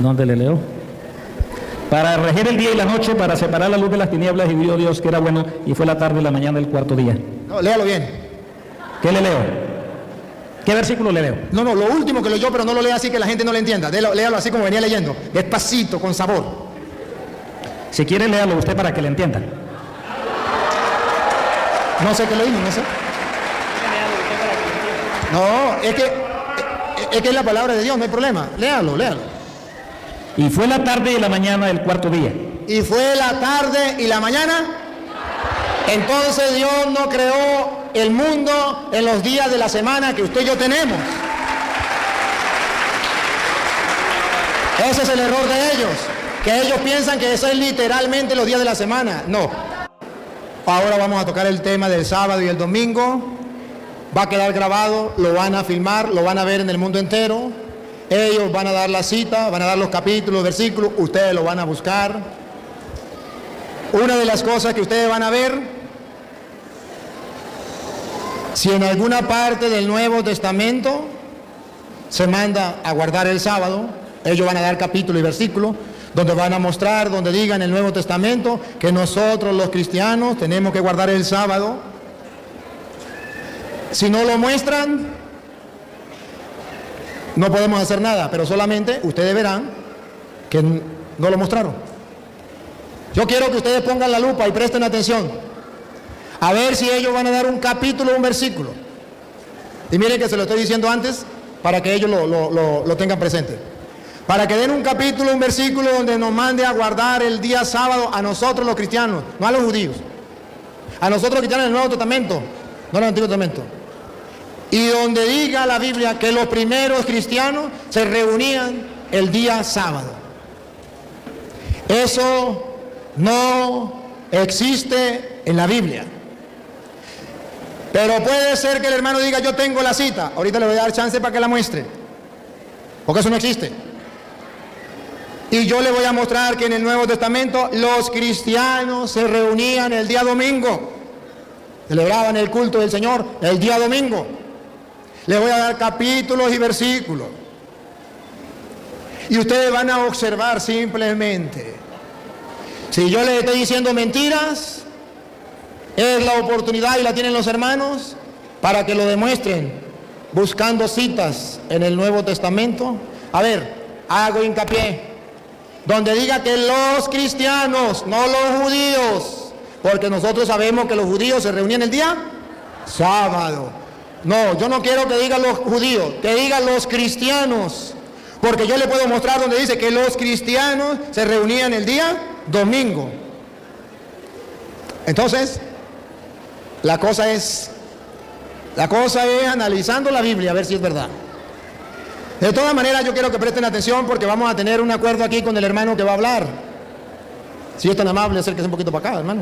¿Dónde le leo? Para regir el día y la noche, para separar la luz de las tinieblas, y vio Dios que era bueno, y fue la tarde y la mañana del cuarto día. No, léalo bien. ¿Qué le leo? ¿Qué versículo le leo? No, lo último que leyó, pero no lo lea así que la gente no le entienda. Léalo así como venía leyendo, despacito, con sabor. Si quiere, léalo usted para que le entienda. No sé qué le dijo, no sé. No, es que es la palabra de Dios, no hay problema. Léalo. Y fue la tarde y la mañana del cuarto día. Y fue la tarde y la mañana. Entonces Dios no creó el mundo en los días de la semana que usted y yo tenemos. Ese es el error de ellos, que ellos piensan que eso es literalmente los días de la semana. No. Ahora vamos a tocar el tema del sábado y el domingo. Va a quedar grabado, lo van a filmar, lo van a ver en el mundo entero. Ellos van a dar la cita, van a dar los capítulos, versículos, ustedes lo van a buscar. Una de las cosas que ustedes van a ver, si en alguna parte del Nuevo Testamento se manda a guardar el sábado, ellos van a dar capítulo y versículo, donde van a mostrar, donde diga en el Nuevo Testamento que nosotros los cristianos tenemos que guardar el sábado. Si no lo muestran, no podemos hacer nada, pero solamente ustedes verán que no lo mostraron. Yo quiero que ustedes pongan la lupa y presten atención, a ver si ellos van a dar un capítulo o un versículo. Y miren que se lo estoy diciendo antes, para que ellos lo tengan presente. Para que den un capítulo, un versículo donde nos mande a guardar el día sábado a nosotros los cristianos, no a los judíos. A nosotros los cristianos del Nuevo Testamento, no en el Antiguo Testamento. Y donde diga la Biblia que los primeros cristianos se reunían el día sábado. Eso no existe en la Biblia. Pero puede ser que el hermano diga, yo tengo la cita. Ahorita le voy a dar chance para que la muestre, porque eso no existe. Y yo le voy a mostrar que en el Nuevo Testamento los cristianos se reunían el día domingo. Celebraban el culto del Señor el día domingo. Le voy a dar capítulos y versículos. Y ustedes van a observar simplemente. Si yo les estoy diciendo mentiras, es la oportunidad, y la tienen los hermanos, para que lo demuestren, buscando citas en el Nuevo Testamento. A ver, hago hincapié, donde diga que los cristianos, no los judíos, porque nosotros sabemos que los judíos se reunían el día sábado. No, yo no quiero que digan los judíos, que digan los cristianos, porque yo le puedo mostrar donde dice que los cristianos se reunían el día domingo. Entonces, la cosa es analizando la Biblia a ver si es verdad. De todas maneras, yo quiero que presten atención, porque vamos a tener un acuerdo aquí con el hermano que va a hablar. Si es tan amable, acérquese un poquito para acá, hermano.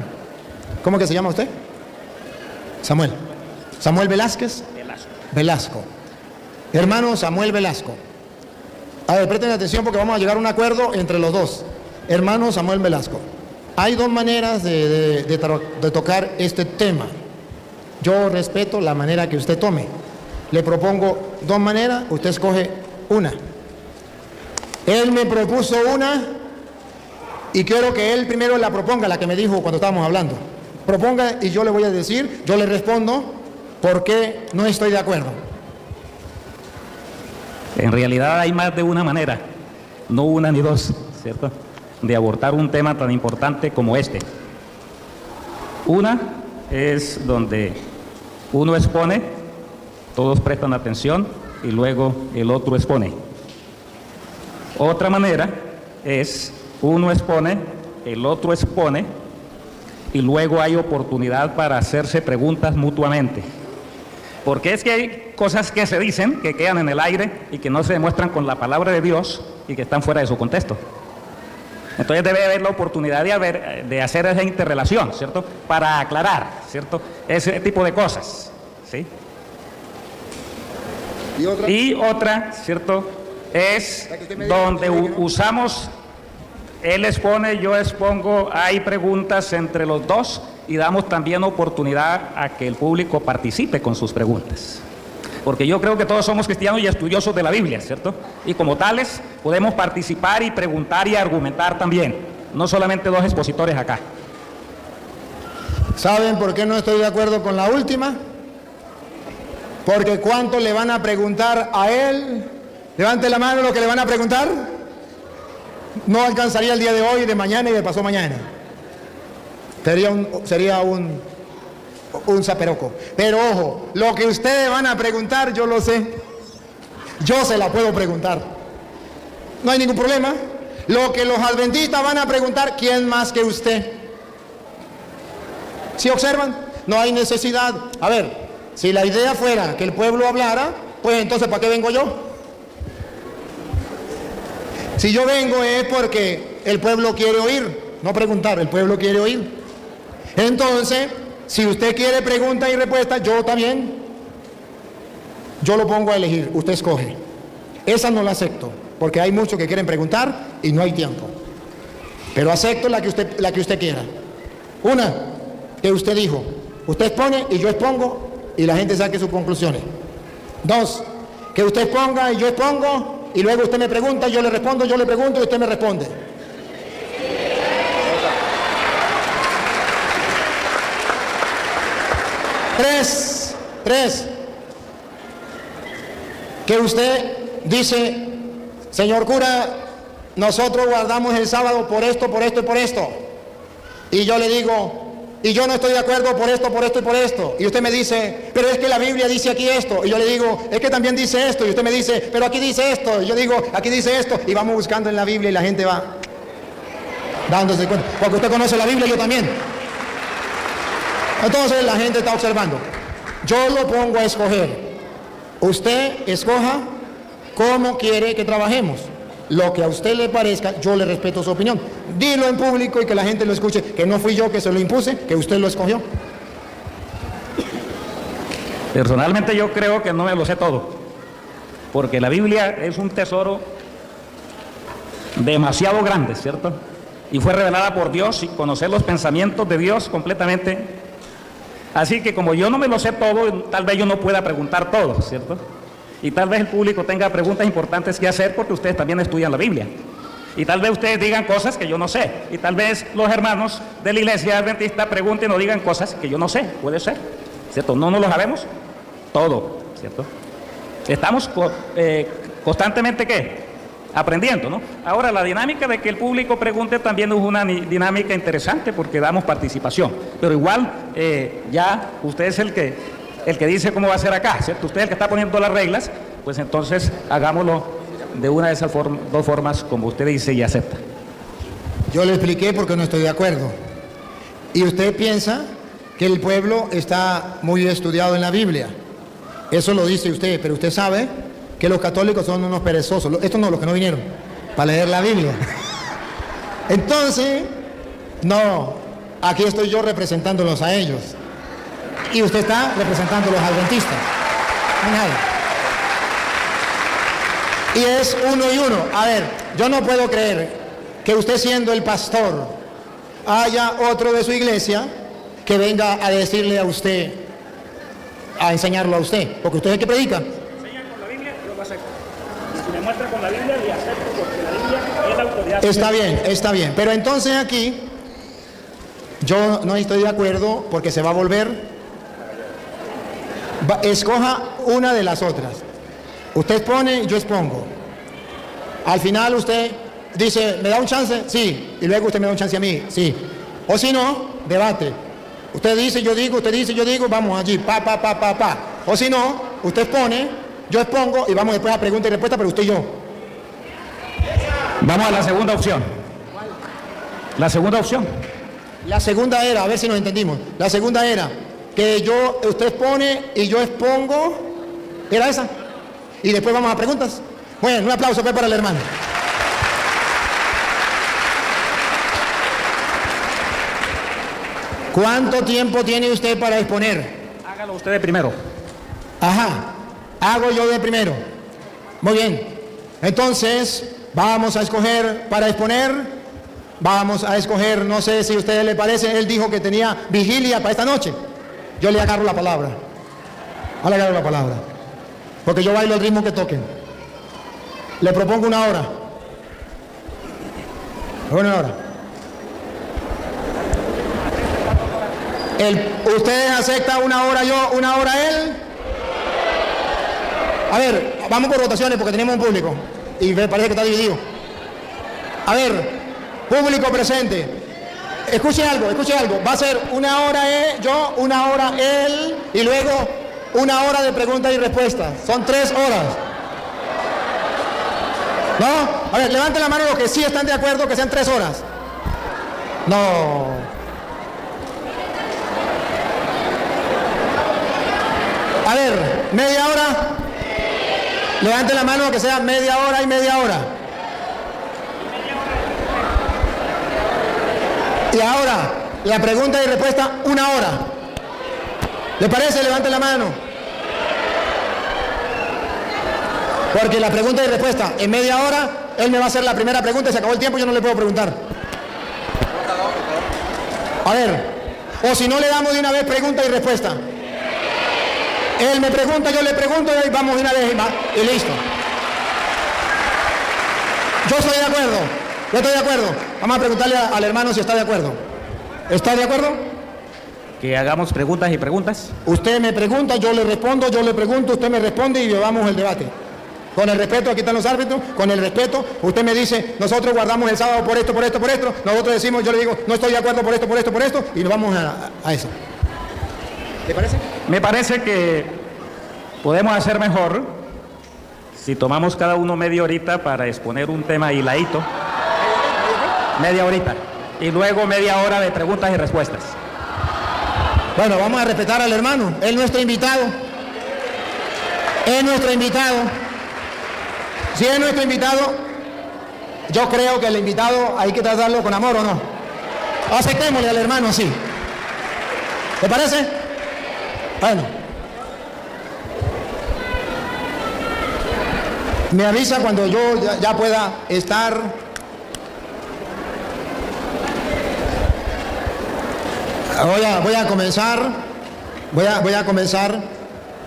¿Cómo que se llama usted? Samuel Velázquez. Velasco. Hermano Samuel Velasco. A ver, presten atención, porque vamos a llegar a un acuerdo entre los dos. Hermano Samuel Velasco, hay dos maneras de tocar este tema. Yo respeto la manera que usted tome. Le propongo dos maneras, usted escoge una. Él me propuso una y quiero que él primero la proponga, la que me dijo cuando estábamos hablando. Proponga y yo le voy a decir, yo le respondo por qué no estoy de acuerdo. En realidad hay más de una manera, no una ni dos, ¿cierto?, de abordar un tema tan importante como este. Una es donde uno expone, todos prestan atención y luego el otro expone. Otra manera es uno expone, el otro expone y luego hay oportunidad para hacerse preguntas mutuamente. Porque es que hay cosas que se dicen, que quedan en el aire y que no se demuestran con la palabra de Dios y que están fuera de su contexto. Entonces debe haber la oportunidad de hacer esa interrelación, ¿cierto?, para aclarar, ¿cierto?, ese tipo de cosas, ¿sí? Y otra, ¿cierto?, es donde usamos, él expone, yo expongo, hay preguntas entre los dos y damos también oportunidad a que el público participe con sus preguntas. porque yo creo que todos somos cristianos y estudiosos de la Biblia, ¿cierto? Y como tales podemos participar y preguntar y argumentar también, no solamente dos expositores acá. ¿Saben por qué no estoy de acuerdo con la última? Porque ¿cuánto le van a preguntar a él? Levante la mano lo que le van a preguntar. No alcanzaría el día de hoy, de mañana y de pasado mañana. Sería un zaperoco. Pero ojo, lo que ustedes van a preguntar, yo lo sé. Yo se la puedo preguntar. No hay ningún problema. Lo que los adventistas van a preguntar, ¿quién más que usted? ¿Sí observan? No hay necesidad. A ver, si la idea fuera que el pueblo hablara, pues entonces ¿para qué vengo yo? Si yo vengo es porque el pueblo quiere oír, no preguntar, el pueblo quiere oír. Entonces, si usted quiere pregunta y respuesta, yo también. Yo lo pongo a elegir, usted escoge. Esa no la acepto, porque hay muchos que quieren preguntar y no hay tiempo. Pero acepto la que usted quiera. Una, que usted dijo, usted expone y yo expongo y la gente saque sus conclusiones. Dos, que usted exponga y yo expongo y luego usted me pregunta, yo le respondo, yo le pregunto y usted me responde. Tres, que usted dice, señor cura, nosotros guardamos el sábado por esto, por esto y por esto. Y yo le digo, y yo no estoy de acuerdo por esto, por esto y por esto. Y usted me dice, pero es que la Biblia dice aquí esto. Y yo le digo, es que también dice esto. Y usted me dice, pero aquí dice esto. Y yo digo, aquí dice esto. Y vamos buscando en la Biblia y la gente va dándose cuenta. Porque usted conoce la Biblia, yo también. Entonces la gente está observando. Yo lo pongo a escoger. Usted escoja cómo quiere que trabajemos. Lo que a usted le parezca, yo le respeto su opinión. Dilo en público y que la gente lo escuche, que no fui yo que se lo impuse, que usted lo escogió. Personalmente yo creo que no me lo sé todo, porque la Biblia es un tesoro demasiado grande, ¿cierto? Y fue revelada por Dios y conocer los pensamientos de Dios completamente. Así que como yo no me lo sé todo, tal vez yo no pueda preguntar todo, ¿cierto? Y tal vez el público tenga preguntas importantes que hacer porque ustedes también estudian la Biblia. Y tal vez ustedes digan cosas que yo no sé. Y tal vez los hermanos de la iglesia adventista pregunten o digan cosas que yo no sé. Puede ser, ¿cierto? No lo sabemos todo, ¿cierto? Estamos constantemente, ¿qué? Aprendiendo, ¿no? Ahora, la dinámica de que el público pregunte también es una dinámica interesante porque damos participación. Pero igual, ya usted es el que dice cómo va a ser acá, ¿cierto? Usted es el que está poniendo las reglas, pues entonces hagámoslo de una de esas dos formas como usted dice y acepta. Yo le expliqué porque no estoy de acuerdo. Y usted piensa que el pueblo está muy estudiado en la Biblia. Eso lo dice usted, pero usted sabe que los católicos son unos perezosos. Estos no, los que no vinieron para leer la Biblia. Entonces, no, aquí estoy yo representándolos a ellos. Y usted está representando a los adventistas. No hay nada. Y es uno y uno. A ver, yo no puedo creer que usted siendo el pastor haya otro de su iglesia que venga a decirle a usted, a enseñarlo a usted, porque usted es el que predica. Enseña con la Biblia, yo lo acepto. Si me muestra con la Biblia, le acepto porque la Biblia es la autoridad. Está bien. Pero entonces aquí yo no estoy de acuerdo porque se va a volver. Escoja una de las otras. Usted expone, yo expongo. Al final usted dice, ¿me da un chance? Sí. Y luego usted me da un chance a mí. Sí. O si no, debate. Usted dice, yo digo, usted dice, yo digo, vamos allí, pa. O si no, usted expone, yo expongo y vamos después a pregunta y respuesta, pero usted y yo. Vamos a la segunda opción. La segunda opción. La segunda era, a ver si nos entendimos. La segunda era que usted expone y yo expongo. ¿Era esa? Y después vamos a preguntas. Bueno, un aplauso para el hermano. ¿Cuánto tiempo tiene usted para exponer? Hágalo usted de primero. Ajá, hago yo de primero. Muy bien. Entonces, vamos a escoger para exponer. Vamos a escoger, no sé si a ustedes le parece, él dijo que tenía vigilia para esta noche. Yo le agarro la palabra. porque yo bailo el ritmo que toquen. Le propongo una hora. Una hora. ¿Ustedes aceptan una hora yo, una hora él? A ver, vamos por votaciones porque tenemos un público y me parece que está dividido. A ver, público presente, escuche algo. Va a ser una hora yo, una hora él y luego una hora de preguntas y respuestas. Son 3 horas. ¿No? A ver, levanten la mano los que sí están de acuerdo que sean 3 horas. No. A ver, media hora. Levanten la mano que sea media hora y media hora. Y ahora, la pregunta y respuesta, una hora. ¿Le parece? Levanten la mano. Porque la pregunta y respuesta, en media hora, él me va a hacer la primera pregunta y se acabó el tiempo, yo no le puedo preguntar. A ver, o si no le damos de una vez pregunta y respuesta. Él me pregunta, yo le pregunto y vamos de una vez y listo. Yo estoy de acuerdo. Vamos a preguntarle al hermano si está de acuerdo. ¿Está de acuerdo? Que hagamos preguntas y preguntas. Usted me pregunta, yo le respondo, yo le pregunto, usted me responde y llevamos el debate. Con el respeto, aquí están los árbitros, con el respeto, usted me dice, nosotros guardamos el sábado por esto, nosotros decimos, yo le digo, no estoy de acuerdo por esto, y nos vamos a eso. ¿Te parece? Me parece que podemos hacer mejor si tomamos cada uno media horita para exponer un tema hiladito. Media horita. Y luego media hora de preguntas y respuestas. Bueno, vamos a respetar al hermano. Él es nuestro invitado. Si es nuestro invitado, yo creo que el invitado hay que tratarlo con amor, ¿o no? Aceptémosle al hermano así. ¿Te parece? Bueno. Me avisa cuando yo ya pueda estar. Voy a comenzar.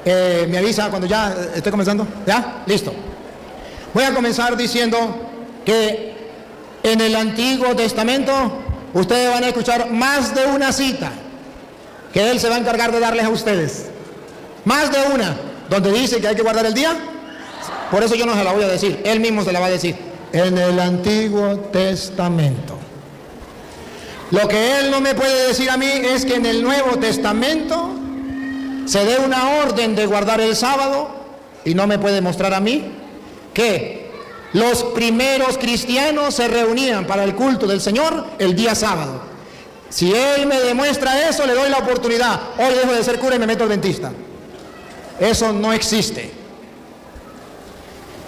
Me avisa cuando ya esté comenzando. ¿Ya? Listo. Voy a comenzar diciendo que en el Antiguo Testamento ustedes van a escuchar más de una cita que Él se va a encargar de darles a ustedes. Más de una, donde dice que hay que guardar el día. Por eso yo no se la voy a decir, Él mismo se la va a decir. En el Antiguo Testamento. Lo que Él no me puede decir a mí es que en el Nuevo Testamento se dé una orden de guardar el sábado y no me puede mostrar a mí que los primeros cristianos se reunían para el culto del Señor el día sábado. Si Él me demuestra eso, le doy la oportunidad. Hoy dejo de ser cura y me meto al dentista. Eso no existe.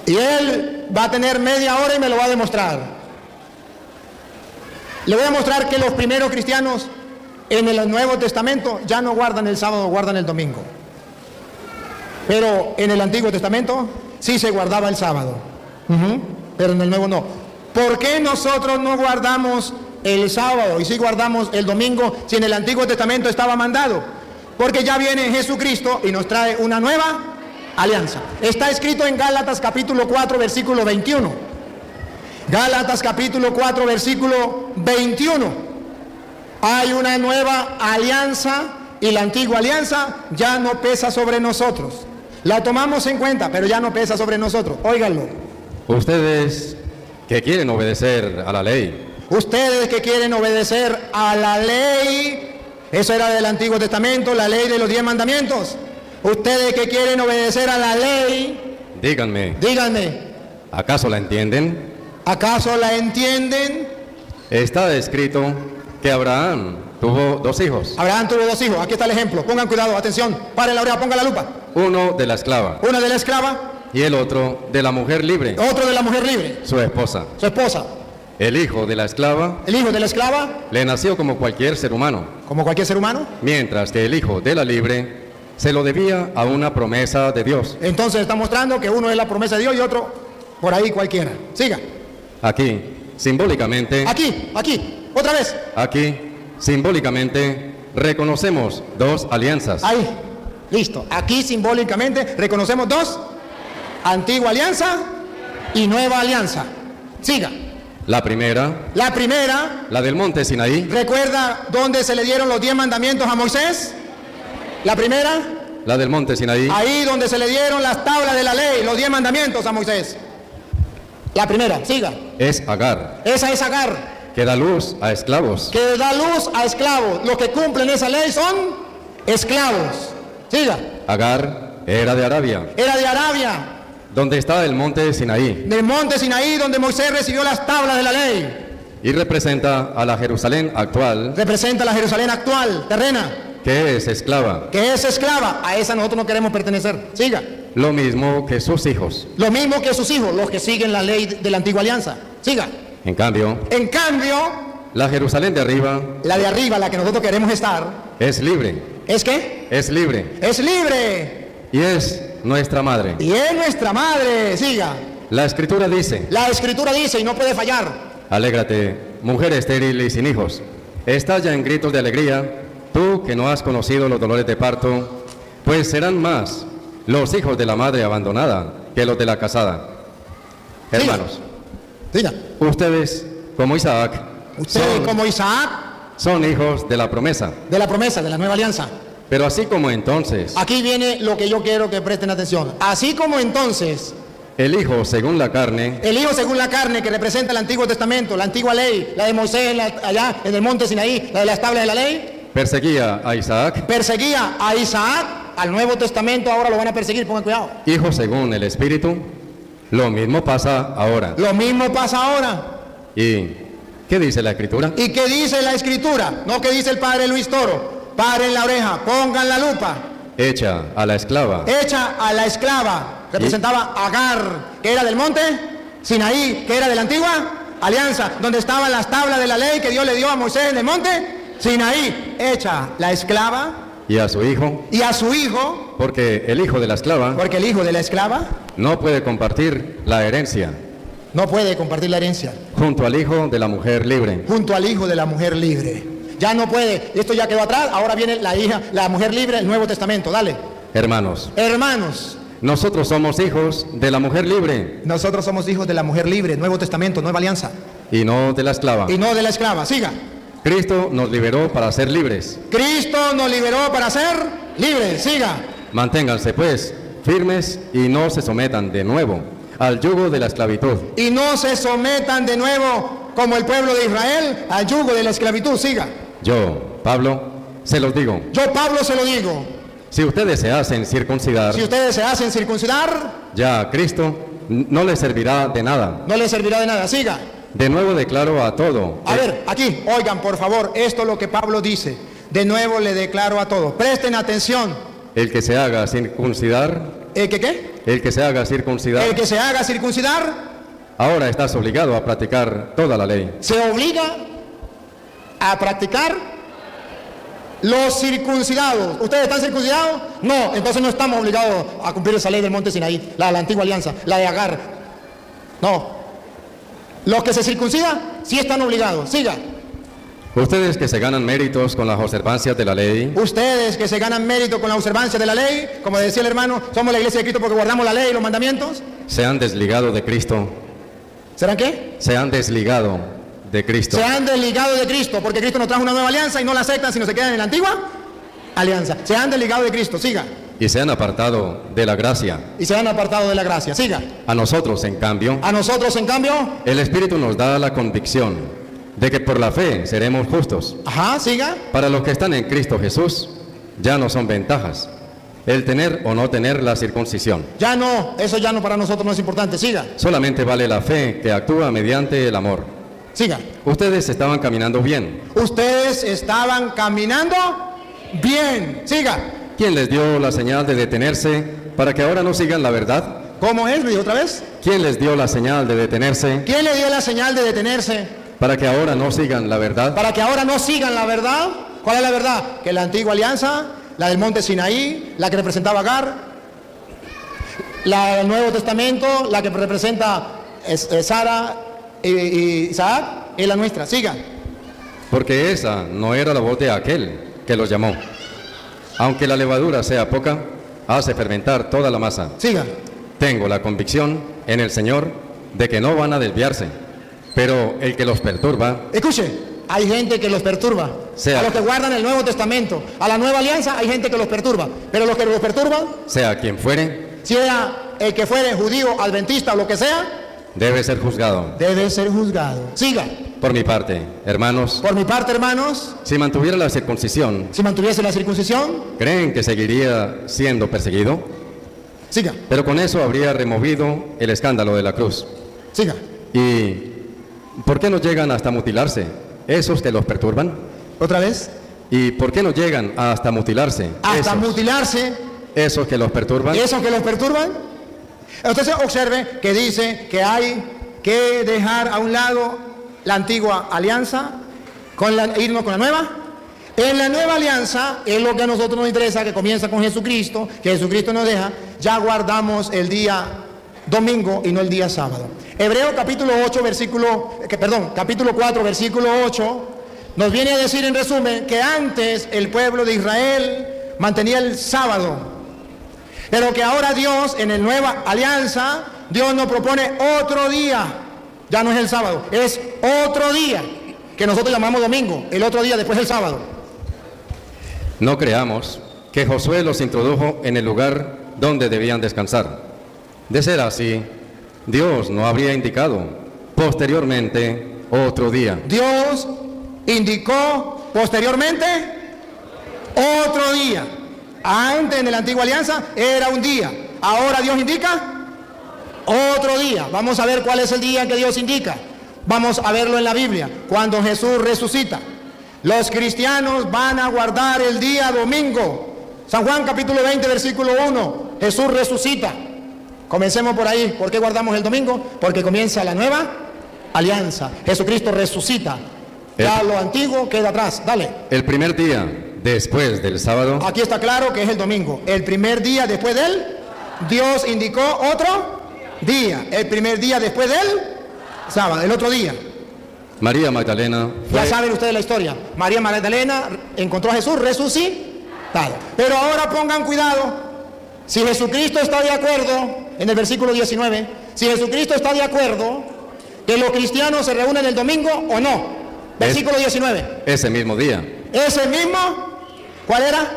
Y Él va a tener media hora y me lo va a demostrar. Le voy a mostrar que los primeros cristianos en el Nuevo Testamento ya no guardan el sábado, guardan el domingo. Pero en el Antiguo Testamento sí se guardaba el sábado. Pero en el Nuevo no. ¿Por qué nosotros no guardamos el sábado y sí guardamos el domingo si en el Antiguo Testamento estaba mandado? Porque ya viene Jesucristo y nos trae una nueva alianza. Está escrito en Gálatas capítulo 4 versículo 21. Gálatas capítulo 4 versículo 21. Hay una nueva alianza y la antigua alianza ya no pesa sobre nosotros. La tomamos en cuenta, pero ya no pesa sobre nosotros. Óiganlo. Ustedes que quieren obedecer a la ley. Ustedes que quieren obedecer a la ley. Eso era del Antiguo Testamento, la ley de los 10 mandamientos. Ustedes que quieren obedecer a la ley. Díganme. ¿Acaso la entienden? ¿Acaso la entienden? Está escrito que Abraham tuvo 2 hijos. Abraham tuvo 2 hijos. Aquí está el ejemplo. Pongan cuidado, atención. Paren la oreja, pongan la lupa. Uno de la esclava. Una de la esclava. Y el otro de la mujer libre. Otro de la mujer libre. Su esposa. Su esposa. El hijo de la esclava. El hijo de la esclava. Le nació como cualquier ser humano. Como cualquier ser humano. Mientras que el hijo de la libre se lo debía a una promesa de Dios. Entonces está mostrando que uno es la promesa de Dios y otro por ahí cualquiera. Siga. Aquí, simbólicamente. Aquí, otra vez. Aquí, simbólicamente, reconocemos 2 alianzas. Ahí, listo. Aquí simbólicamente reconocemos 2 Antigua alianza y nueva alianza. Siga. La primera, La primera, la del monte Sinaí, ¿recuerda dónde se le dieron los 10 mandamientos a Moisés? La primera, la del monte Sinaí, ahí donde se le dieron las tablas de la ley, los 10 mandamientos a Moisés. La primera, siga. es Agar, Esa es Agar, que da luz a esclavos. que da luz a esclavos. Los que cumplen esa ley son esclavos. Siga. Agar era de Arabia, Era de Arabia, donde está el monte Sinaí, del monte Sinaí, donde Moisés recibió las tablas de la ley. y representa a la Jerusalén actual, Representa la Jerusalén actual, terrena, que es esclava, que es esclava. A esa nosotros no queremos pertenecer. Siga. lo mismo que sus hijos. Lo mismo que sus hijos, los que siguen la ley de la antigua alianza. Siga. En cambio, En cambio, la Jerusalén de arriba la de arriba, la que nosotros queremos estar, es libre, ¿es qué? es libre, Es libre. y es nuestra madre. Y es nuestra madre. Siga. La Escritura dice: La Escritura dice, y no puede fallar: alégrate, mujer estéril y sin hijos. Estalla en gritos de alegría, tú que no has conocido los dolores de parto, pues serán más los hijos de la madre abandonada que los de la casada. Hermanos, Siga. ustedes, como Isaac, Ustedes como Isaac, son hijos de la promesa. de la promesa, de la nueva alianza. Pero así como entonces, Aquí viene lo que yo quiero que presten atención. Así como entonces, el hijo según la carne el hijo según la carne, que representa el Antiguo Testamento, la antigua ley, la de Moisés allá en el monte Sinaí, la de las tablas de la ley, perseguía a Isaac, perseguía a Isaac, al Nuevo Testamento ahora lo van a perseguir, pongan cuidado. hijo según el Espíritu, lo mismo pasa ahora. Lo mismo pasa ahora. ¿Y qué dice la Escritura? ¿Y qué dice la Escritura? No que dice el padre Luis Toro. Paren la oreja, pongan la lupa. Echa a la esclava, Hecha a la esclava, representaba a Agar, que era del monte Sinaí, que era de la antigua alianza, donde estaban las tablas de la ley que Dios le dio a Moisés en el monte Sinaí. Hecha la esclava y a su hijo, y a su hijo, porque el hijo de la esclava porque el hijo de la esclava no puede compartir la herencia no puede compartir la herencia junto al hijo de la mujer libre. junto al hijo de la mujer libre. Ya no puede, esto ya quedó atrás, ahora viene la hija, la mujer libre, el Nuevo Testamento. Dale. Hermanos, Hermanos, nosotros somos hijos de la mujer libre nosotros somos hijos de la mujer libre, Nuevo Testamento, Nueva Alianza, y no de la esclava. y no de la esclava. Siga. Cristo nos liberó para ser libres. Cristo nos liberó para ser libres. Siga. Manténganse pues firmes y no se sometan de nuevo al yugo de la esclavitud. Y no se sometan de nuevo, como el pueblo de Israel, al yugo de la esclavitud. Siga. Yo, Pablo, se los digo, Yo, Pablo, se lo digo. si ustedes se hacen circuncidar, Si ustedes se hacen circuncidar, ya a Cristo no les servirá de nada. no les servirá de nada. Siga. De nuevo declaro a todo. A ver, aquí, oigan, por favor, esto es lo que Pablo dice. De nuevo le declaro a todos. Presten atención. El que se haga circuncidar, ¿El que qué? el que se haga circuncidar, El que se haga circuncidar ahora estás obligado a practicar toda la ley. se obliga a practicar los circuncidados. ¿Ustedes están circuncidados? No, entonces no estamos obligados a cumplir esa ley del monte Sinaí, la de la antigua alianza, la de Agar. No. Los que se circuncidan sí están obligados. Siga. Ustedes que se ganan méritos con las observancias de la ley, Ustedes que se ganan mérito con la observancia de la ley, como decía el hermano, somos la iglesia de Cristo porque guardamos la ley y los mandamientos. se han desligado de Cristo, ¿Serán qué? se han desligado de Cristo. Se han desligado de Cristo porque Cristo nos trajo una nueva alianza y no la aceptan sino se quedan en la antigua alianza. Se han desligado de Cristo. Siga. Y se han apartado de la gracia. Y se han apartado de la gracia. Siga. A nosotros, en cambio, A nosotros, en cambio, el Espíritu nos da la convicción de que por la fe seremos justos. ajá, siga. Para los que están en Cristo Jesús, ya no son ventajas el tener o no tener la circuncisión. Ya no, eso ya no para nosotros no es importante. Siga, Solamente vale la fe que actúa mediante el amor. siga. Ustedes estaban caminando bien. Ustedes estaban caminando bien. Siga. ¿Quién les dio la señal de detenerse para que ahora no sigan la verdad? ¿Cómo es? ¿Lo dijo otra vez? ¿Quién les dio la señal de detenerse ¿Quién le dio la señal de detenerse? para que ahora no sigan la verdad? Para que ahora no sigan la verdad. ¿Cuál es la verdad? Que la antigua alianza, la del monte Sinaí, la que representaba Agar, la del Nuevo Testamento, la que representa Sara y Isaac, es la nuestra. Siga. Porque esa no era la voz de aquel que los llamó. Aunque la levadura sea poca, hace fermentar toda la masa. Siga. tengo la convicción en el Señor de que no van a desviarse, pero el que los perturba, Escuche, hay gente que los perturba. Sea- A los que guardan el Nuevo Testamento, a la Nueva Alianza, hay gente que los perturba. Pero los que los perturban, sea quien fuere, sea el que fuere judío, adventista o lo que sea, debe ser juzgado. debe ser juzgado. Siga. Por mi parte, hermanos, Por mi parte, hermanos, si mantuviera la circuncisión, si mantuviese la circuncisión, ¿creen que seguiría siendo perseguido? siga, Pero con eso habría removido el escándalo de la cruz. siga. ¿Y por qué no llegan hasta mutilarse esos que los perturban? Otra vez. ¿Y por qué no llegan hasta mutilarse Hasta mutilarse, esos que los perturban? esos que los perturban. Entonces observe que dice que hay que dejar a un lado la antigua alianza, irnos con la nueva. En la nueva alianza es lo que a nosotros nos interesa, que comienza con Jesucristo, que Jesucristo nos deja, ya guardamos el día domingo y no el día sábado. Hebreos capítulo 4, versículo 8, nos viene a decir en resumen que antes el pueblo de Israel mantenía el sábado, pero que ahora Dios, en la nueva alianza, Dios nos propone otro día, ya no es el sábado, es otro día, que nosotros llamamos domingo, el otro día después del sábado. No creamos que Josué los introdujo en el lugar donde debían descansar. De ser así, Dios no habría indicado posteriormente otro día. Dios indicó posteriormente otro día. Antes, en la antigua alianza, era un día. Ahora Dios indica otro día. Vamos a ver cuál es el día que Dios indica. Vamos a verlo en la Biblia. Cuando Jesús resucita, los cristianos van a guardar el día domingo. San Juan capítulo 20, versículo 1. Jesús resucita. Comencemos por ahí. ¿Por qué guardamos el domingo? Porque comienza la nueva alianza. Jesucristo resucita. Ya lo antiguo queda atrás. Dale. El primer día después del sábado, Aquí está claro que es el domingo. El primer día después de él, Dios indicó otro día. El primer día después de él, sábado, el otro día. María Magdalena Ya fue, saben ustedes la historia. María Magdalena encontró a Jesús resucitado. Pero ahora pongan cuidado. Si Jesucristo está de acuerdo, en el versículo 19, si Jesucristo está de acuerdo que los cristianos se reúnen el domingo o no. Versículo 19. ese mismo día. Ese mismo, ¿cuál era?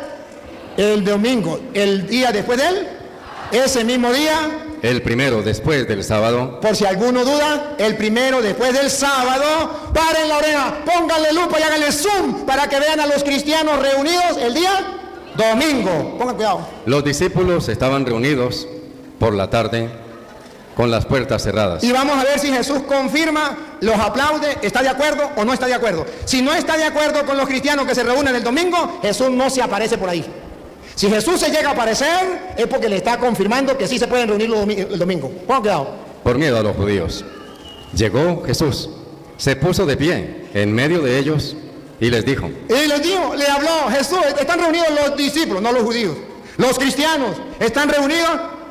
El domingo, el día después de él, ese mismo día, El primero después del sábado, por si alguno duda, el primero después del sábado, paren la oreja, pónganle lupa y háganle zoom para que vean a los cristianos reunidos el día domingo. Pongan cuidado. los discípulos estaban reunidos por la tarde con las puertas cerradas. Y vamos a ver si Jesús confirma, los aplaude, está de acuerdo o no está de acuerdo. Si no está de acuerdo con los cristianos que se reúnen el domingo, Jesús no se aparece por ahí. Si Jesús se llega a aparecer, es porque le está confirmando que sí se pueden reunir el domingo. Pongan cuidado. Por miedo a los judíos. Llegó Jesús, se puso de pie en medio de ellos y les dijo: Y les dijo, le habló Jesús, están reunidos los discípulos, no los judíos. Los cristianos están reunidos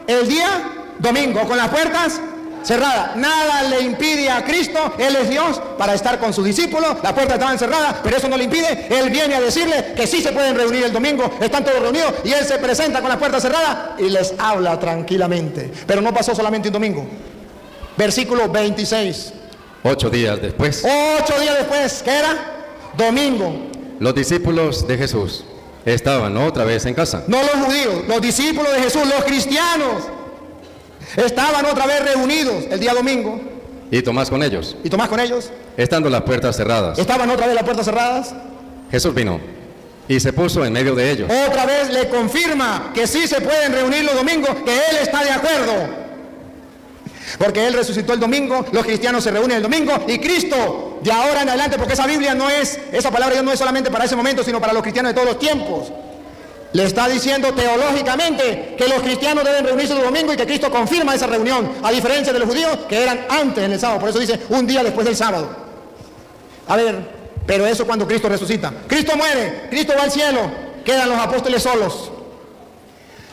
el día domingo con las puertas cerradas. Nada le impide a Cristo, Él es Dios, para estar con sus discípulos. Las puertas estaban cerradas, pero eso no le impide. Él viene a decirle que sí se pueden reunir el domingo, están todos reunidos y Él se presenta con las puertas cerradas y les habla tranquilamente. Pero no pasó solamente un domingo. Versículo 26. 8 días después, 8 días después, ¿qué era? Domingo. los discípulos de Jesús estaban otra vez en casa. No los judíos, los discípulos de Jesús, los cristianos, estaban otra vez reunidos el día domingo. Y Tomás con ellos. Y Tomás con ellos. Estando las puertas cerradas, Estaban otra vez las puertas cerradas. Jesús vino y se puso en medio de ellos. Otra vez le confirma que sí se pueden reunir los domingos, que Él está de acuerdo. Porque Él resucitó el domingo, los cristianos se reúnen el domingo y Cristo, de ahora en adelante, porque esa Biblia no es, esa palabra de Dios no es solamente para ese momento, sino para los cristianos de todos los tiempos. Le está diciendo teológicamente que los cristianos deben reunirse el domingo y que Cristo confirma esa reunión, a diferencia de los judíos que eran antes en el sábado. Por eso dice un día después del sábado. A ver, pero eso cuando Cristo resucita. Cristo muere, Cristo va al cielo, quedan los apóstoles solos.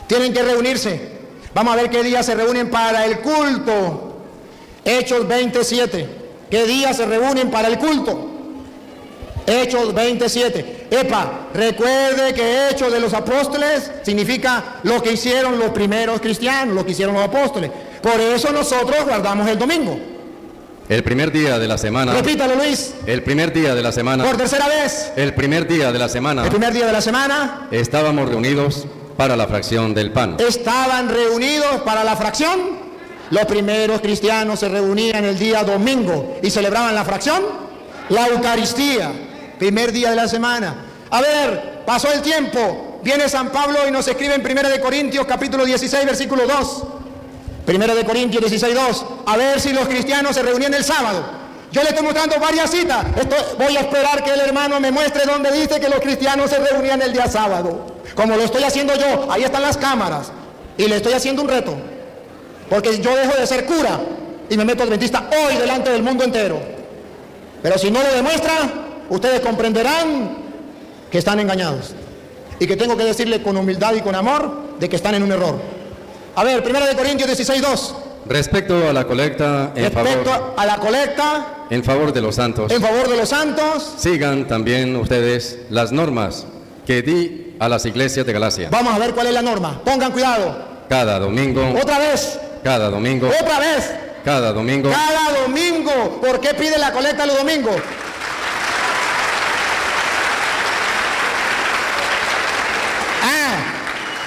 Tienen que reunirse. Vamos a ver qué día se reúnen para el culto. Hechos 27. ¿Qué día se reúnen para el culto? Hechos 27. Epa, recuerde que Hechos de los Apóstoles significa lo que hicieron los primeros cristianos, lo que hicieron los apóstoles. Por eso nosotros guardamos el domingo. El primer día de la semana. Repítalo, Luis. El primer día de la semana. Por tercera vez. El primer día de la semana. El primer día de la semana. Estábamos reunidos para la fracción del pan. Estaban reunidos para la fracción. Los primeros cristianos se reunían el día domingo y celebraban la fracción, la Eucaristía, primer día de la semana. A ver, pasó el tiempo, viene San Pablo y nos escribe en 1 de Corintios capítulo 16, versículo 2. 1 de Corintios 16, 2. A ver si los cristianos se reunían el sábado. Yo le estoy mostrando varias citas. Voy a esperar que el hermano me muestre dónde dice que los cristianos se reunían el día sábado. Como lo estoy haciendo yo, ahí están las cámaras. Y le estoy haciendo un reto. Porque yo dejo de ser cura y me meto adventista hoy delante del mundo entero. Pero si no lo demuestra, ustedes comprenderán que están engañados. Y que tengo que decirle con humildad y con amor de que están en un error. A ver, 1 de Corintios 16, 2. Respecto a la colecta en favor de los santos. En favor de los santos. Sigan también ustedes las normas que di a las iglesias de Galacia. Vamos a ver cuál es la norma. Pongan cuidado. Cada domingo. Otra vez. Cada domingo. Otra vez. Cada domingo. Cada domingo. ¿Por qué pide la colecta los domingos?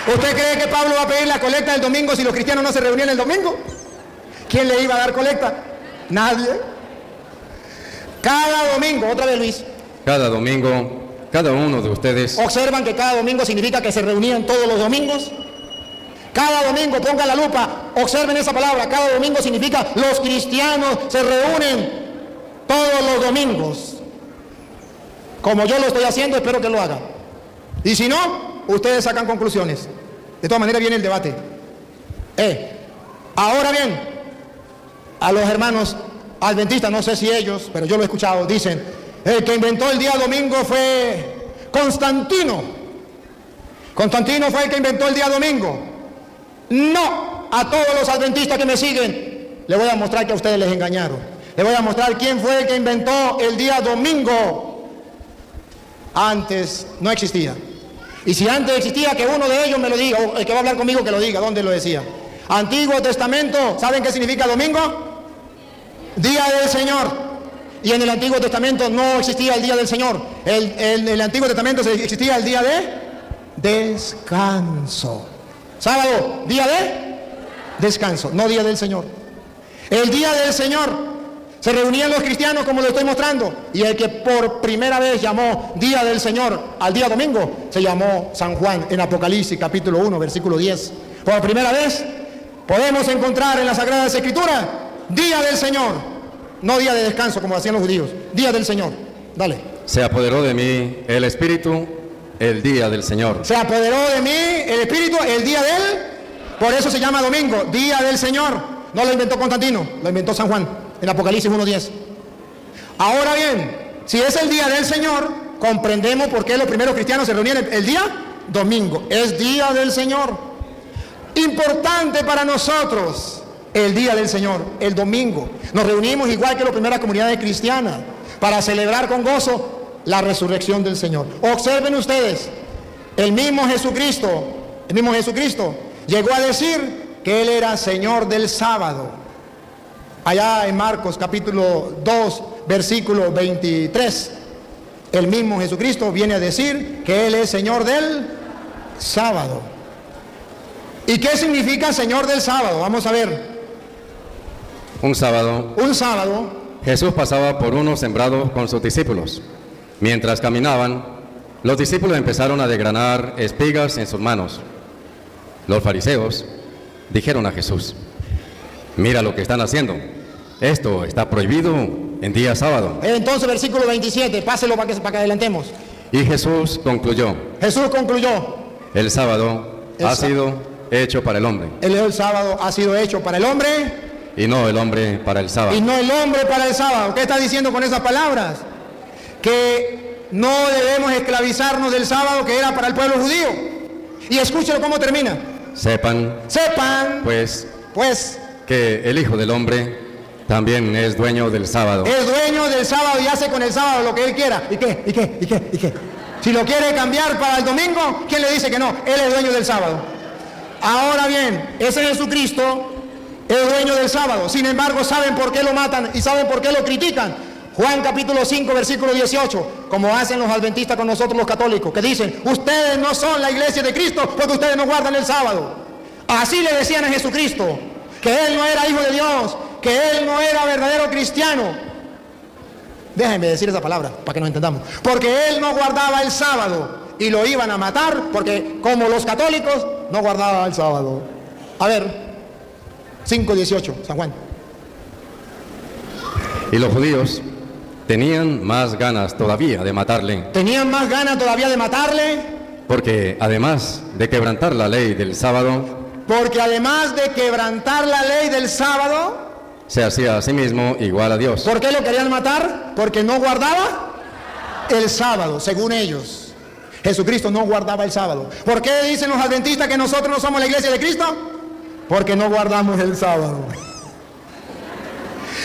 ¿Usted cree que Pablo va a pedir la colecta el domingo si los cristianos no se reunían el domingo? ¿Quién le iba a dar colecta? Nadie. Cada domingo, otra vez Luis. Cada domingo, cada uno de ustedes. ¿Observan que cada domingo significa que se reunían todos los domingos? Cada domingo, pongan la lupa, observen esa palabra. Cada domingo significa los cristianos se reúnen todos los domingos. Como yo lo estoy haciendo, espero que lo hagan. Y si no, ustedes sacan conclusiones. De todas maneras viene el debate. Ahora bien, a los hermanos adventistas, no sé si ellos, pero yo lo he escuchado, dicen, el que inventó el día domingo fue Constantino. Constantino fue el que inventó el día domingo. No, a todos los adventistas que me siguen, les voy a mostrar que a ustedes les engañaron. Les voy a mostrar quién fue el que inventó el día domingo. Antes no existía. Y si antes existía, que uno de ellos me lo diga, o el que va a hablar conmigo que lo diga, ¿dónde lo decía? Antiguo Testamento, ¿saben qué significa domingo? Día del Señor. Y en el Antiguo Testamento no existía el día del Señor. En el Antiguo Testamento existía el día de descanso. Sábado, día de descanso, no día del Señor. El día del Señor. Se reunían los cristianos como lo estoy mostrando, y el que por primera vez llamó día del Señor al día domingo se llamó San Juan en Apocalipsis capítulo 1 versículo 10. Por primera vez podemos encontrar en las Sagradas Escrituras día del Señor, no día de descanso como hacían los judíos, día del Señor. Dale. Se apoderó de mí el Espíritu el día del Señor. Se apoderó de mí el Espíritu el día del, por eso se llama domingo, día del Señor. No lo inventó Constantino, lo inventó San Juan en Apocalipsis 1:10. Ahora bien, si es el día del Señor, comprendemos por qué los primeros cristianos se reunían el día domingo. Es día del Señor. Importante para nosotros el día del Señor, el domingo. Nos reunimos igual que las primeras comunidades cristianas para celebrar con gozo la resurrección del Señor. Observen ustedes, el mismo Jesucristo llegó a decir que Él era Señor del sábado. Allá en Marcos capítulo 2, versículo 23, el mismo Jesucristo viene a decir que Él es Señor del sábado. ¿Y qué significa Señor del sábado? Vamos a ver. Un sábado, Jesús pasaba por unos sembrados con sus discípulos. Mientras caminaban, los discípulos empezaron a desgranar espigas en sus manos. Los fariseos dijeron a Jesús: mira lo que están haciendo. Esto está prohibido en día sábado. Entonces, versículo 27, páselo para que adelantemos. Y Jesús concluyó. El El sábado ha sido hecho para el hombre. El sábado ha sido hecho para el hombre. Y no el hombre para el sábado. Y no el hombre para el sábado. ¿Qué está diciendo con esas palabras? Que no debemos esclavizarnos del sábado que era para el pueblo judío. Y escúchelo cómo termina. Sepan, pues, que el Hijo del Hombre también es dueño del sábado. Es dueño del sábado y hace con el sábado lo que él quiera. ¿Y qué? ¿Y qué? ¿Y qué? ¿Y qué? Si lo quiere cambiar para el domingo, ¿quién le dice que no? Él es dueño del sábado. Ahora bien, ese Jesucristo es dueño del sábado. Sin embargo, ¿saben por qué lo matan y saben por qué lo critican? Juan capítulo 5, versículo 18, como hacen los adventistas con nosotros los católicos, que dicen, ustedes no son la iglesia de Cristo porque ustedes no guardan el sábado. Así le decían a Jesucristo, que Él no era hijo de Dios, que Él no era verdadero cristiano. Déjenme decir esa palabra para que nos entendamos. Porque Él no guardaba el sábado y lo iban a matar porque como los católicos no guardaba el sábado. A ver, 5:18, San Juan. Y los judíos tenían más ganas todavía de matarle, Tenían más ganas todavía de matarle porque además de quebrantar la ley del sábado, porque además de quebrantar la ley del sábado, se hacía a sí mismo igual a Dios. ¿por qué lo querían matar? Porque no guardaba el sábado, según ellos. Jesucristo no guardaba el sábado. ¿Por qué dicen los adventistas que nosotros no somos la iglesia de Cristo? Porque no guardamos el sábado.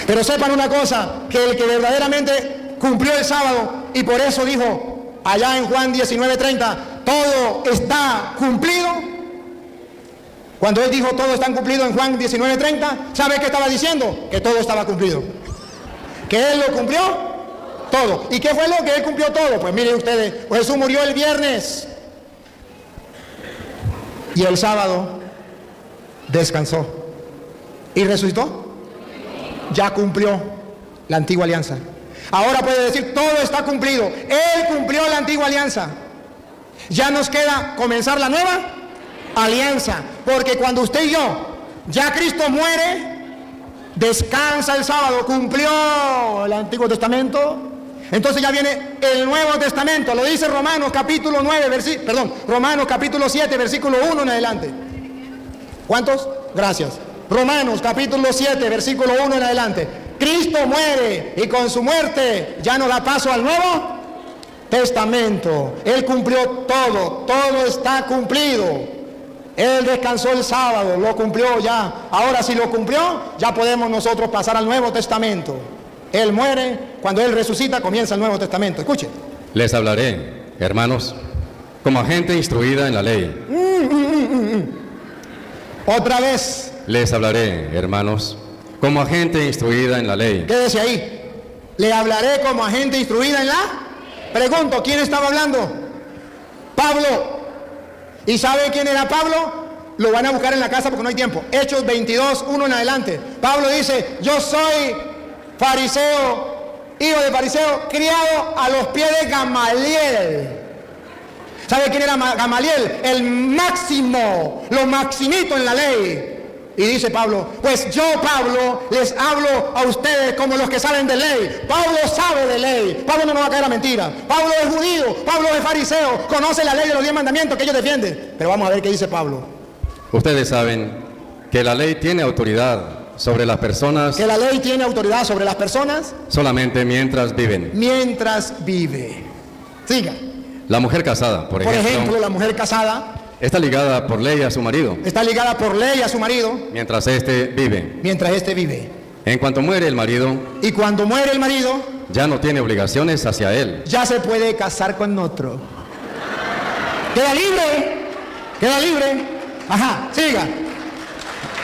Pero sepan una cosa, que el que verdaderamente cumplió el sábado, y por eso dijo allá en Juan 19:30, todo está cumplido. Cuando Él dijo todo está cumplido en Juan 19:30, ¿sabe qué estaba diciendo? Que todo estaba cumplido. Que Él lo cumplió todo. ¿Y qué fue lo que Él cumplió todo? Pues miren ustedes, Jesús murió el viernes y el sábado descansó y resucitó. Ya cumplió la antigua alianza. Ahora puede decir, todo está cumplido. Él cumplió la antigua alianza. Ya nos queda comenzar la nueva alianza. Porque cuando usted y yo, ya Cristo muere, descansa el sábado, cumplió el Antiguo Testamento, entonces ya viene el Nuevo Testamento. Lo dice Romanos capítulo 9, Romanos capítulo 7, versículo 1 en adelante. ¿Cuántos? Gracias. Romanos capítulo 7, versículo 1 en adelante. Cristo muere y con su muerte ya nos da paso al Nuevo Testamento. Él cumplió todo, todo está cumplido. Él descansó el sábado, lo cumplió ya. Ahora si lo cumplió, ya podemos nosotros pasar al Nuevo Testamento. Él muere, cuando Él resucita comienza el Nuevo Testamento. Escuchen. Les hablaré, hermanos, como a gente instruida en la ley. Otra vez. Les hablaré, hermanos, como a gente instruida en la ley. Quédese ahí. Le hablaré como a gente instruida en la... Pregunto, ¿quién estaba hablando? Pablo. ¿Y sabe quién era Pablo? Lo van a buscar en la casa porque no hay tiempo. Hechos 22, 1 en adelante. Pablo dice, yo soy fariseo, hijo de fariseo, criado a los pies de Gamaliel. ¿Sabe quién era Gamaliel? El máximo, lo maximito en la ley. Y dice Pablo, pues yo, Pablo, les hablo a ustedes como los que saben de ley. Pablo sabe de ley. Pablo no nos va a caer a mentira. Pablo es judío, Pablo es fariseo, conoce la ley de los 10 mandamientos que ellos defienden. Pero vamos a ver qué dice Pablo. Ustedes saben que la ley tiene autoridad sobre las personas. Que la ley tiene autoridad sobre las personas. Solamente mientras viven. Mientras vive. Siga. La mujer casada, por ejemplo, la mujer casada está ligada por ley a su marido. Está ligada por ley a su marido. Mientras éste vive. Mientras éste vive. En cuanto muere el marido. Y cuando muere el marido, ya no tiene obligaciones hacia él. Ya se puede casar con otro. Queda libre. Queda libre. Ajá, siga.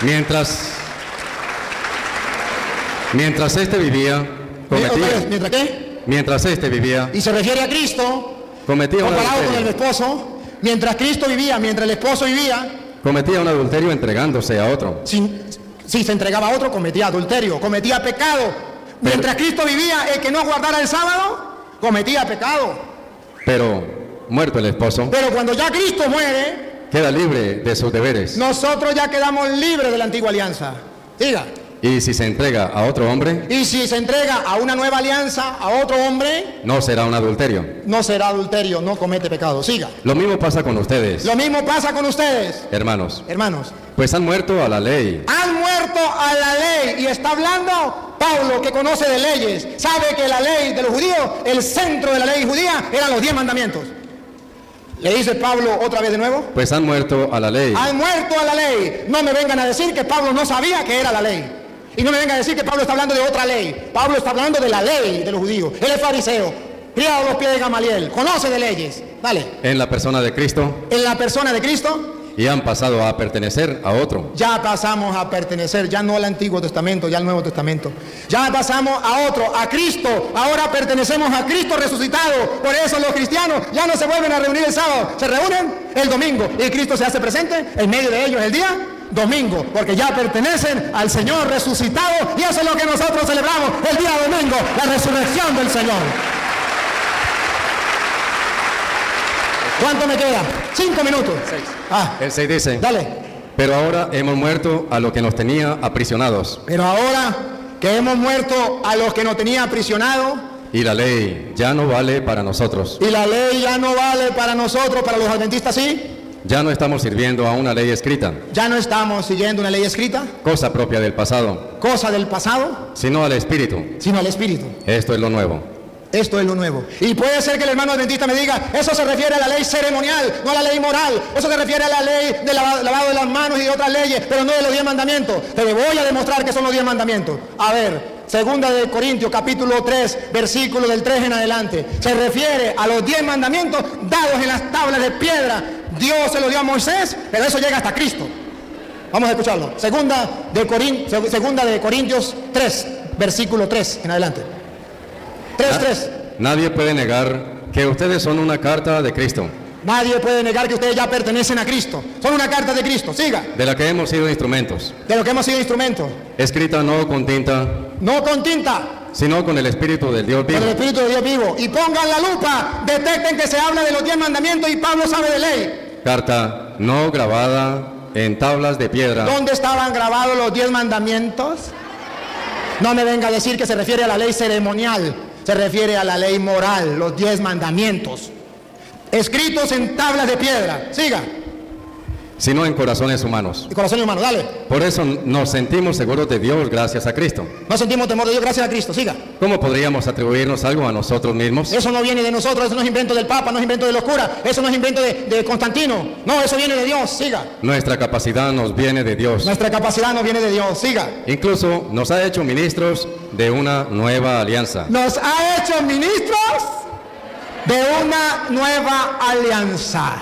Mientras éste vivía, cometía. ¿Mientras qué? Mientras éste vivía. Y se refiere a Cristo. Cometía un comparado adulterio. con el esposo. Mientras Cristo vivía, mientras el esposo vivía, cometía un adulterio entregándose a otro. Si se entregaba a otro, cometía adulterio, cometía pecado. Mientras Cristo vivía, el que no guardara el sábado, cometía pecado. Pero, muerto el esposo, pero cuando ya Cristo muere, queda libre de sus deberes. Nosotros ya quedamos libres de la antigua alianza. Diga. Y si se entrega a otro hombre, y si se entrega a una nueva alianza, a otro hombre, no será un adulterio. No será adulterio, no comete pecado. Siga. Lo mismo pasa con ustedes. Lo mismo pasa con ustedes. Hermanos. Pues han muerto a la ley. Han muerto a la ley. Y está hablando Pablo, que conoce de leyes. Sabe que la ley de los judíos, el centro de la ley judía, eran los 10 mandamientos. Le dice Pablo otra vez de nuevo. Pues han muerto a la ley. Han muerto a la ley. No me vengan a decir que Pablo no sabía que era la ley. Y no me venga a decir que Pablo está hablando de otra ley. Pablo está hablando de la ley de los judíos. Él es fariseo, criado a los pies de Gamaliel, conoce de leyes. Dale. En la persona de Cristo, En la persona de Cristo, y han pasado a pertenecer a otro. ya pasamos a pertenecer, ya no al Antiguo Testamento, ya al Nuevo Testamento. Ya pasamos a otro, a Cristo. Ahora pertenecemos a Cristo resucitado. Por eso los cristianos ya no se vuelven a reunir el sábado, se reúnen el domingo. Y Cristo se hace presente en medio de ellos el día domingo, porque ya pertenecen al Señor resucitado. Y eso es lo que nosotros celebramos el día domingo, la resurrección del Señor. ¿Cuánto me queda? 5 minutos. 6. Ah, El 6 dice, dale. pero ahora hemos muerto a lo que nos tenía aprisionados, Pero ahora que hemos muerto a los que nos tenía aprisionados, y la ley ya no vale para nosotros. y la ley ya no vale para nosotros, para los adventistas sí, Ya no estamos sirviendo a una ley escrita, ya no estamos siguiendo una ley escrita, cosa propia del pasado, cosa del pasado, sino al Espíritu. sino al Espíritu. Esto es lo nuevo. Esto es lo nuevo. Y puede ser que el hermano adventista me diga, eso se refiere a la ley ceremonial, no a la ley moral. Eso se refiere a la ley del lavado de las manos y de otras leyes, pero no de los 10 mandamientos. Te voy a demostrar que son los 10 mandamientos. A ver, segunda de Corintios, capítulo 3, versículo del 3 en adelante. Se refiere a los 10 mandamientos dados en las tablas de piedra. Dios se lo dio a Moisés, pero eso llega hasta Cristo. Vamos a escucharlo. Segunda de Corintios 3, versículo 3 en adelante. 3:3. Nadie puede negar que ustedes son una carta de Cristo, Nadie puede negar que ustedes ya pertenecen a Cristo. Son una carta de Cristo. Siga. de la que hemos sido instrumentos, De lo que hemos sido instrumentos. escrita no con tinta, No con tinta, sino con el Espíritu del Dios con el vivo. Espíritu de Dios vivo. Y pongan la lupa. Detecten que se habla de los 10 mandamientos y Pablo sabe de ley. Carta no grabada en tablas de piedra, ¿Dónde estaban grabados los 10 mandamientos? No me venga a decir que se refiere a la ley ceremonial. Se refiere a la ley moral, los 10 mandamientos. Escritos en tablas de piedra. Siga. sino en corazones humanos. Y corazón humano, dale. Por eso nos sentimos seguros de Dios gracias a Cristo. No sentimos temor de Dios gracias a Cristo. Siga. ¿Cómo podríamos atribuirnos algo a nosotros mismos? Eso no viene de nosotros, eso no es invento del Papa, no es invento de los curas, eso no es invento de Constantino. No, eso viene de Dios. Siga. Nuestra capacidad nos viene de Dios. Nuestra capacidad no viene de Dios. Siga. Incluso nos ha hecho ministros de una nueva alianza. Nos ha hecho ministros de una nueva alianza.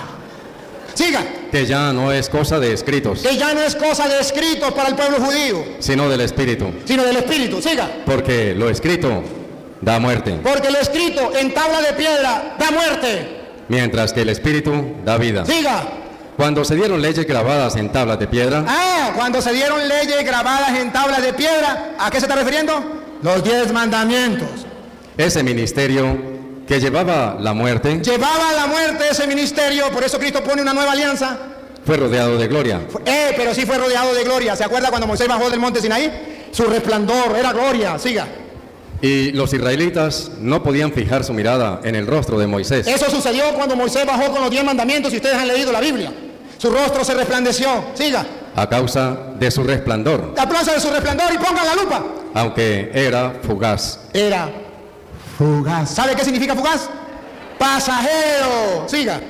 Siga. Que ya no es cosa de escritos, Que ya no es cosa de escritos para el pueblo judío, sino del Espíritu. sino del Espíritu. Siga. Porque lo escrito da muerte, Porque lo escrito en tabla de piedra da muerte. mientras que el Espíritu da vida. Siga. Cuando se dieron leyes grabadas en tablas de piedra, Cuando se dieron leyes grabadas en tablas de piedra, ¿a qué se está refiriendo? Los 10 mandamientos. ese ministerio que llevaba la muerte Llevaba a la muerte ese ministerio, por eso Cristo pone una nueva alianza. fue rodeado de gloria. Pero sí fue rodeado de gloria. ¿Se acuerda cuando Moisés bajó del monte Sinaí? Su resplandor era gloria. Siga. Y los israelitas no podían fijar su mirada en el rostro de Moisés, Eso sucedió cuando Moisés bajó con los 10 mandamientos, si ustedes han leído la Biblia. Su rostro se resplandeció. Siga. a causa de su resplandor, Aplauso de su resplandor y pongan la lupa. aunque era fugaz. Era fugaz. ¿Sabe qué significa fugaz? Pasajero. Siga.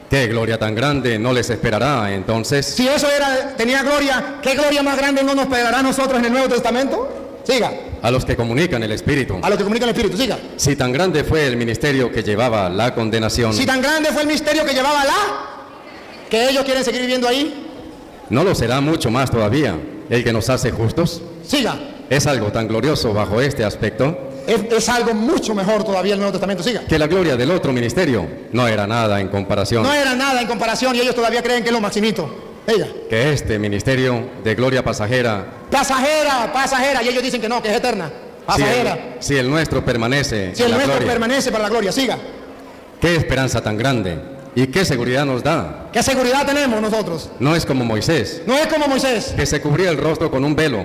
¿Qué gloria tan grande no les esperará entonces? Si eso tenía gloria, ¿qué gloria más grande no nos pegará a nosotros en el Nuevo Testamento? Siga. A los que comunican el Espíritu. A los que comunican el Espíritu. Siga. Si tan grande fue el ministerio que llevaba la condenación, Si tan grande fue el misterio que llevaba que ellos quieren seguir viviendo ahí. ¿no lo será mucho más todavía el que nos hace justos? Siga. Es algo tan glorioso bajo este aspecto Es algo mucho mejor todavía el Nuevo Testamento. Siga. que la gloria del otro ministerio no era nada en comparación. No era nada en comparación y ellos todavía creen que es lo maximito. Ella. Que este ministerio de gloria pasajera, Pasajera. Y ellos dicen que no, que es eterna. Pasajera. si el nuestro permanece Si en el la nuestro gloria, permanece para la gloria. Siga. qué esperanza tan grande y qué seguridad nos da. ¿Qué seguridad tenemos nosotros? No es como Moisés, No es como Moisés, que se cubría el rostro con un velo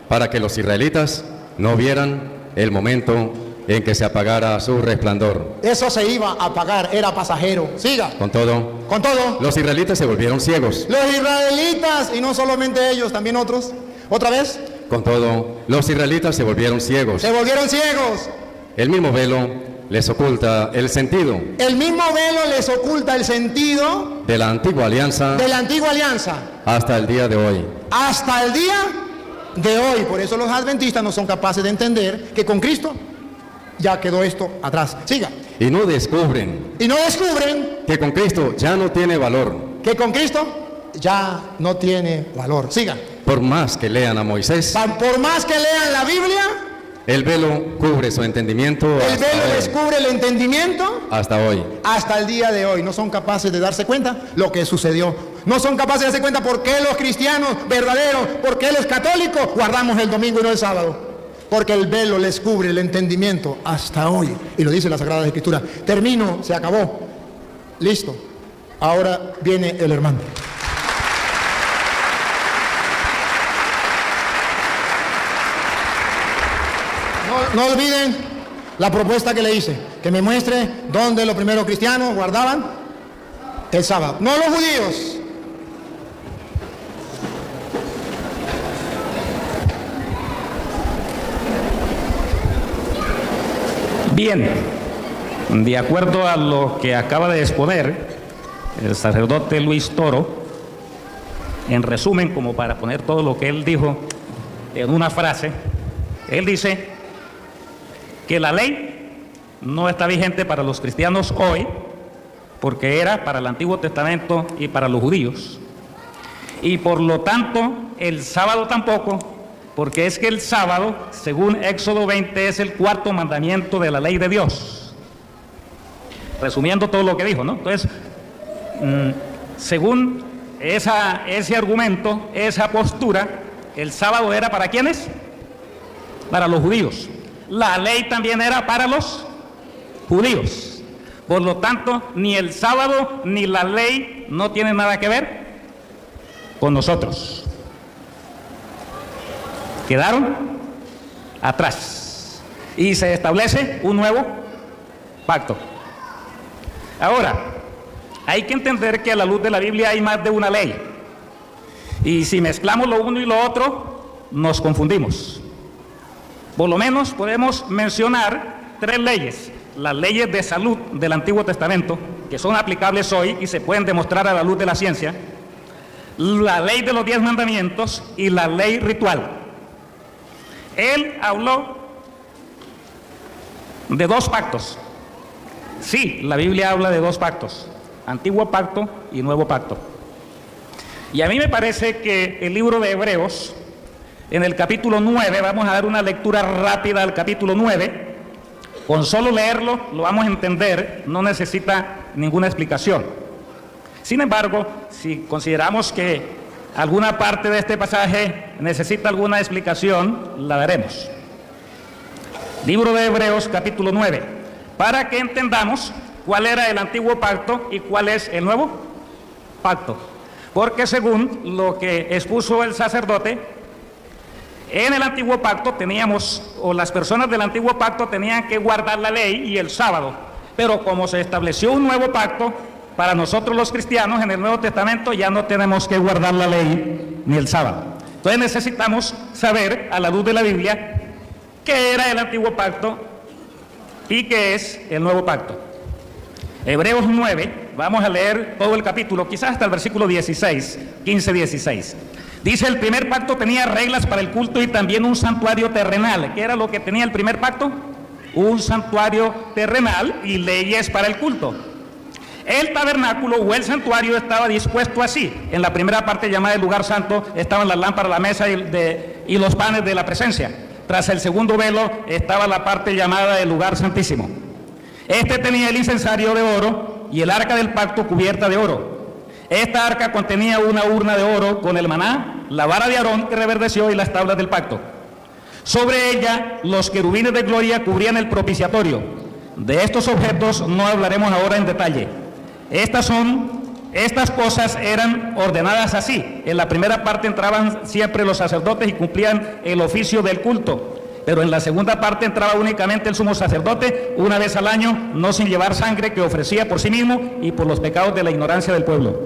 para que los israelitas no vieran el momento en que se apagara su resplandor. eso se iba a apagar, era pasajero. Siga. Con todo, Con todo, los israelitas se volvieron ciegos. los israelitas, y no solamente ellos, también otros, otra vez, Con todo, los israelitas se volvieron ciegos. se volvieron ciegos. El mismo velo les oculta el sentido El mismo velo les oculta el sentido de la antigua alianza de la antigua alianza hasta el día de hoy. hasta el día de hoy. Por eso los adventistas no son capaces de entender que con Cristo ya quedó esto atrás. Siga. Y no descubren Y no descubren que con Cristo ya no tiene valor. que con Cristo ya no tiene valor. Siga. Por más que lean a Moisés, Por más que lean la Biblia, el velo cubre su entendimiento el hasta velo hoy. les cubre el entendimiento Hasta hoy. hasta el día de hoy. No son capaces de darse cuenta lo que sucedió. No son capaces de darse cuenta por qué los cristianos verdaderos, por qué los católicos guardamos el domingo y no el sábado. Porque el velo les cubre el entendimiento hasta hoy. Y lo dice la Sagrada Escritura. Termino, se acabó. Listo. Ahora viene el hermano. No olviden la propuesta que le hice, que me muestre dónde los primeros cristianos guardaban el sábado. No los judíos. Bien, de acuerdo a lo que acaba de exponer el sacerdote Luis Toro, en resumen, como para poner todo lo que él dijo en una frase, él dice que la ley no está vigente para los cristianos hoy, porque era para el Antiguo Testamento y para los judíos. Y por lo tanto, el sábado tampoco, porque es que el sábado, según Éxodo 20, es el cuarto mandamiento de la ley de Dios. Resumiendo todo lo que dijo, ¿no? Entonces, según ese argumento, esa postura, el sábado era ¿para quiénes? Para los judíos. La ley también era para los judíos. Por lo tanto, ni el sábado ni la ley no tienen nada que ver con nosotros. Quedaron atrás. Y se establece un nuevo pacto. Ahora, hay que entender que a la luz de la Biblia hay más de una ley. Y si mezclamos lo uno y lo otro, nos confundimos. Por lo menos podemos mencionar 3 leyes. Las leyes de salud del Antiguo Testamento, que son aplicables hoy y se pueden demostrar a la luz de la ciencia. La ley de los 10 mandamientos y la ley ritual. Él habló de 2 pactos. Sí, la Biblia habla de 2 pactos. Antiguo pacto y nuevo pacto. Y a mí me parece que el libro de Hebreos, en el capítulo 9, vamos a dar una lectura rápida al capítulo 9, con solo leerlo lo vamos a entender, no necesita ninguna explicación. Sin embargo, si consideramos que alguna parte de este pasaje necesita alguna explicación, la daremos. Libro de Hebreos, capítulo 9, para que entendamos cuál era el antiguo pacto y cuál es el nuevo pacto. Porque según lo que expuso el sacerdote, en el antiguo pacto teníamos, o las personas del antiguo pacto tenían que guardar la ley y el sábado, pero como se estableció un nuevo pacto, para nosotros los cristianos en el Nuevo Testamento ya no tenemos que guardar la ley ni el sábado. Entonces necesitamos saber, a la luz de la Biblia, qué era el antiguo pacto y qué es el nuevo pacto. Hebreos 9, vamos a leer todo el capítulo, quizás hasta el versículo 16, 15-16. Dice: el primer pacto tenía reglas para el culto y también un santuario terrenal. ¿Qué era lo que tenía el primer pacto? Un santuario terrenal y leyes para el culto. El tabernáculo o el santuario estaba dispuesto así. En la primera parte, llamada el lugar santo, estaban las lámparas, la mesa y los panes de la presencia. Tras el segundo velo estaba la parte llamada el lugar santísimo. Este tenía el incensario de oro y el arca del pacto cubierta de oro. Esta arca contenía una urna de oro con el maná, la vara de Aarón que reverdeció y las tablas del pacto. Sobre ella los querubines de gloria cubrían el propiciatorio. De estos objetos no hablaremos ahora en detalle. Estas cosas eran ordenadas así. En la primera parte entraban siempre los sacerdotes y cumplían el oficio del culto. Pero en la segunda parte entraba únicamente el sumo sacerdote una vez al año, no sin llevar sangre que ofrecía por sí mismo y por los pecados de la ignorancia del pueblo.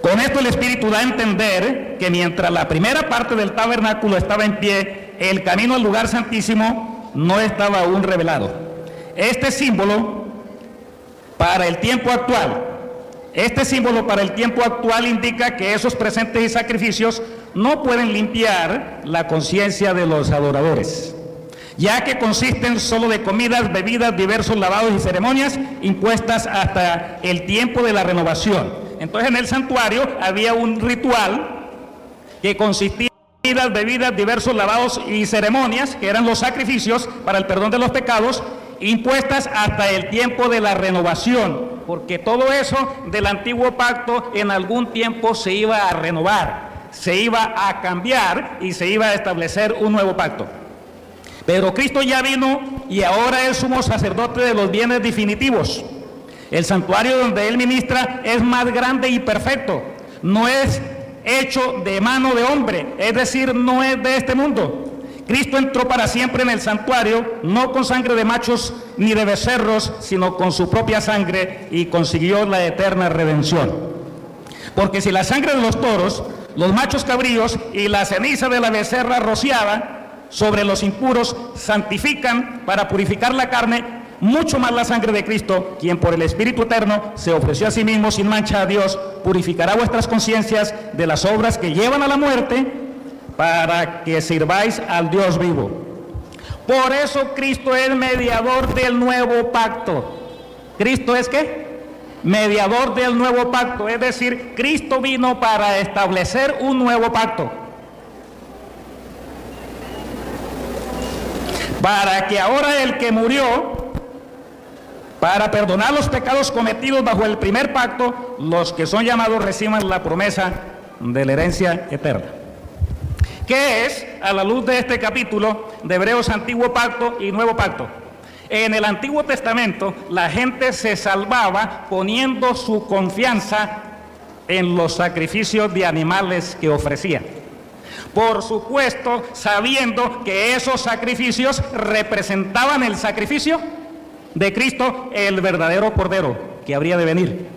Con esto el Espíritu da a entender que mientras la primera parte del tabernáculo estaba en pie, el camino al lugar santísimo no estaba aún revelado. Este símbolo para el tiempo actual indica que esos presentes y sacrificios no pueden limpiar la conciencia de los adoradores, ya que consisten solo de comidas, bebidas, diversos lavados y ceremonias impuestas hasta el tiempo de la renovación. Entonces en el santuario había un ritual que consistía en comidas, bebidas, diversos lavados y ceremonias, que eran los sacrificios para el perdón de los pecados, impuestas hasta el tiempo de la renovación, porque todo eso del antiguo pacto en algún tiempo se iba a renovar, se iba a cambiar y se iba a establecer un nuevo pacto. Pero Cristo ya vino y ahora es sumo sacerdote de los bienes definitivos. El santuario donde Él ministra es más grande y perfecto, no es hecho de mano de hombre, es decir, no es de este mundo. Cristo entró para siempre en el santuario, no con sangre de machos ni de becerros, sino con su propia sangre, y consiguió la eterna redención. Porque si la sangre de los toros, los machos cabríos y la ceniza de la becerra rociada sobre los impuros santifican para purificar la carne, mucho más la sangre de Cristo, quien por el Espíritu Eterno se ofreció a sí mismo sin mancha a Dios, purificará vuestras conciencias de las obras que llevan a la muerte, para que sirváis al Dios vivo. Por eso Cristo es mediador del nuevo pacto. ¿Cristo es qué? Mediador del nuevo pacto, es decir, Cristo vino para establecer un nuevo pacto. Para que ahora el que murió para perdonar los pecados cometidos bajo el primer pacto, los que son llamados reciban la promesa de la herencia eterna. ¿Qué es, a la luz de este capítulo de Hebreos, antiguo pacto y nuevo pacto? En el Antiguo Testamento la gente se salvaba poniendo su confianza en los sacrificios de animales que ofrecían. Por supuesto, sabiendo que esos sacrificios representaban el sacrificio de Cristo, el verdadero Cordero que habría de venir.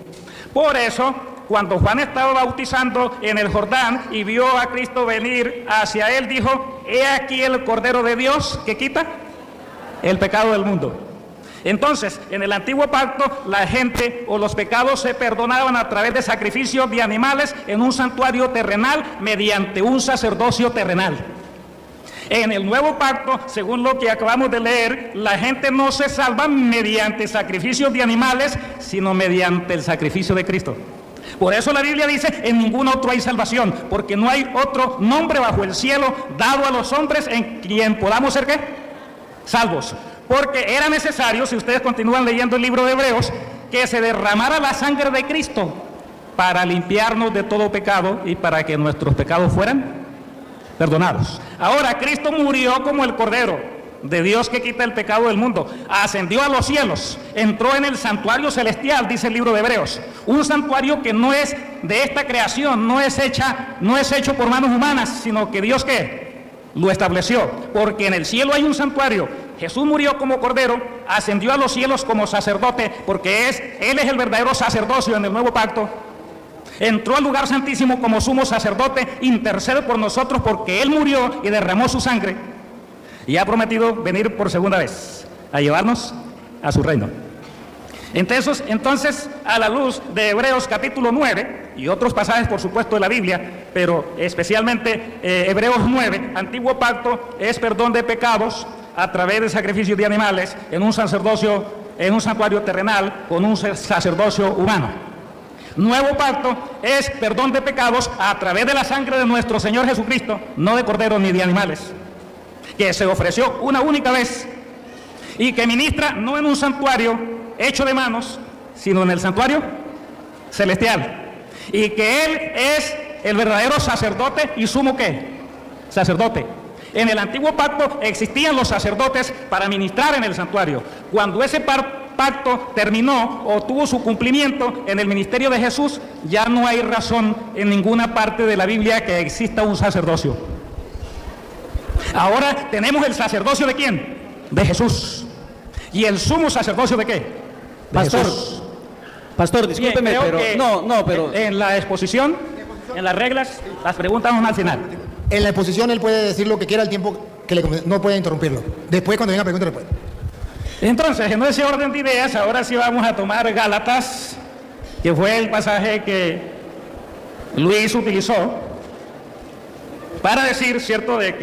Por eso, cuando Juan estaba bautizando en el Jordán y vio a Cristo venir hacia él, dijo: he aquí el Cordero de Dios que quita el pecado del mundo. Entonces, en el antiguo pacto, la gente o los pecados se perdonaban a través de sacrificios de animales en un santuario terrenal mediante un sacerdocio terrenal. En el nuevo pacto, según lo que acabamos de leer, la gente no se salva mediante sacrificios de animales, sino mediante el sacrificio de Cristo. Por eso la Biblia dice: en ningún otro hay salvación, porque no hay otro nombre bajo el cielo dado a los hombres en quien podamos ser ¿qué? Salvos. Porque era necesario, si ustedes continúan leyendo el libro de Hebreos, que se derramara la sangre de Cristo para limpiarnos de todo pecado y para que nuestros pecados fueran perdonados. Ahora, Cristo murió como el Cordero de Dios que quita el pecado del mundo, ascendió a los cielos, entró en el santuario celestial, dice el libro de Hebreos, un santuario que no es de esta creación, no es hecho por manos humanas, sino que Dios ¿qué? Lo estableció, porque en el cielo hay un santuario. Jesús murió como Cordero, ascendió a los cielos como sacerdote, porque Él es el verdadero sacerdocio en el nuevo pacto. Entró al lugar santísimo como sumo sacerdote, intercede por nosotros porque Él murió y derramó su sangre. Y ha prometido venir por segunda vez a llevarnos a su reino. Entonces, a la luz de Hebreos capítulo 9 y otros pasajes, por supuesto, de la Biblia, pero especialmente Hebreos 9, antiguo pacto es perdón de pecados a través de sacrificios de animales en un sacerdocio, en un santuario terrenal con un sacerdocio humano. Nuevo pacto es perdón de pecados a través de la sangre de nuestro Señor Jesucristo, no de corderos ni de animales, que se ofreció una única vez y que ministra no en un santuario hecho de manos, sino en el santuario celestial, y que Él es el verdadero sacerdote y sumo ¿qué? Sacerdote. En el antiguo pacto existían los sacerdotes para ministrar en el santuario. Cuando ese pacto terminó o tuvo su cumplimiento en el ministerio de Jesús, ya no hay razón en ninguna parte de la Biblia que exista un sacerdocio. Ahora tenemos el sacerdocio ¿de quién? De Jesús. ¿Y el sumo sacerdocio de qué? Pastor, discúlpeme, pero en la exposición, en las reglas, las preguntas van al final. En la exposición él puede decir lo que quiera al tiempo que no puede interrumpirlo. Después, cuando venga a preguntar, después. Entonces, en ese orden de ideas, ahora sí vamos a tomar Gálatas, que fue el pasaje que Luis utilizó. para decir, ¿cierto?, de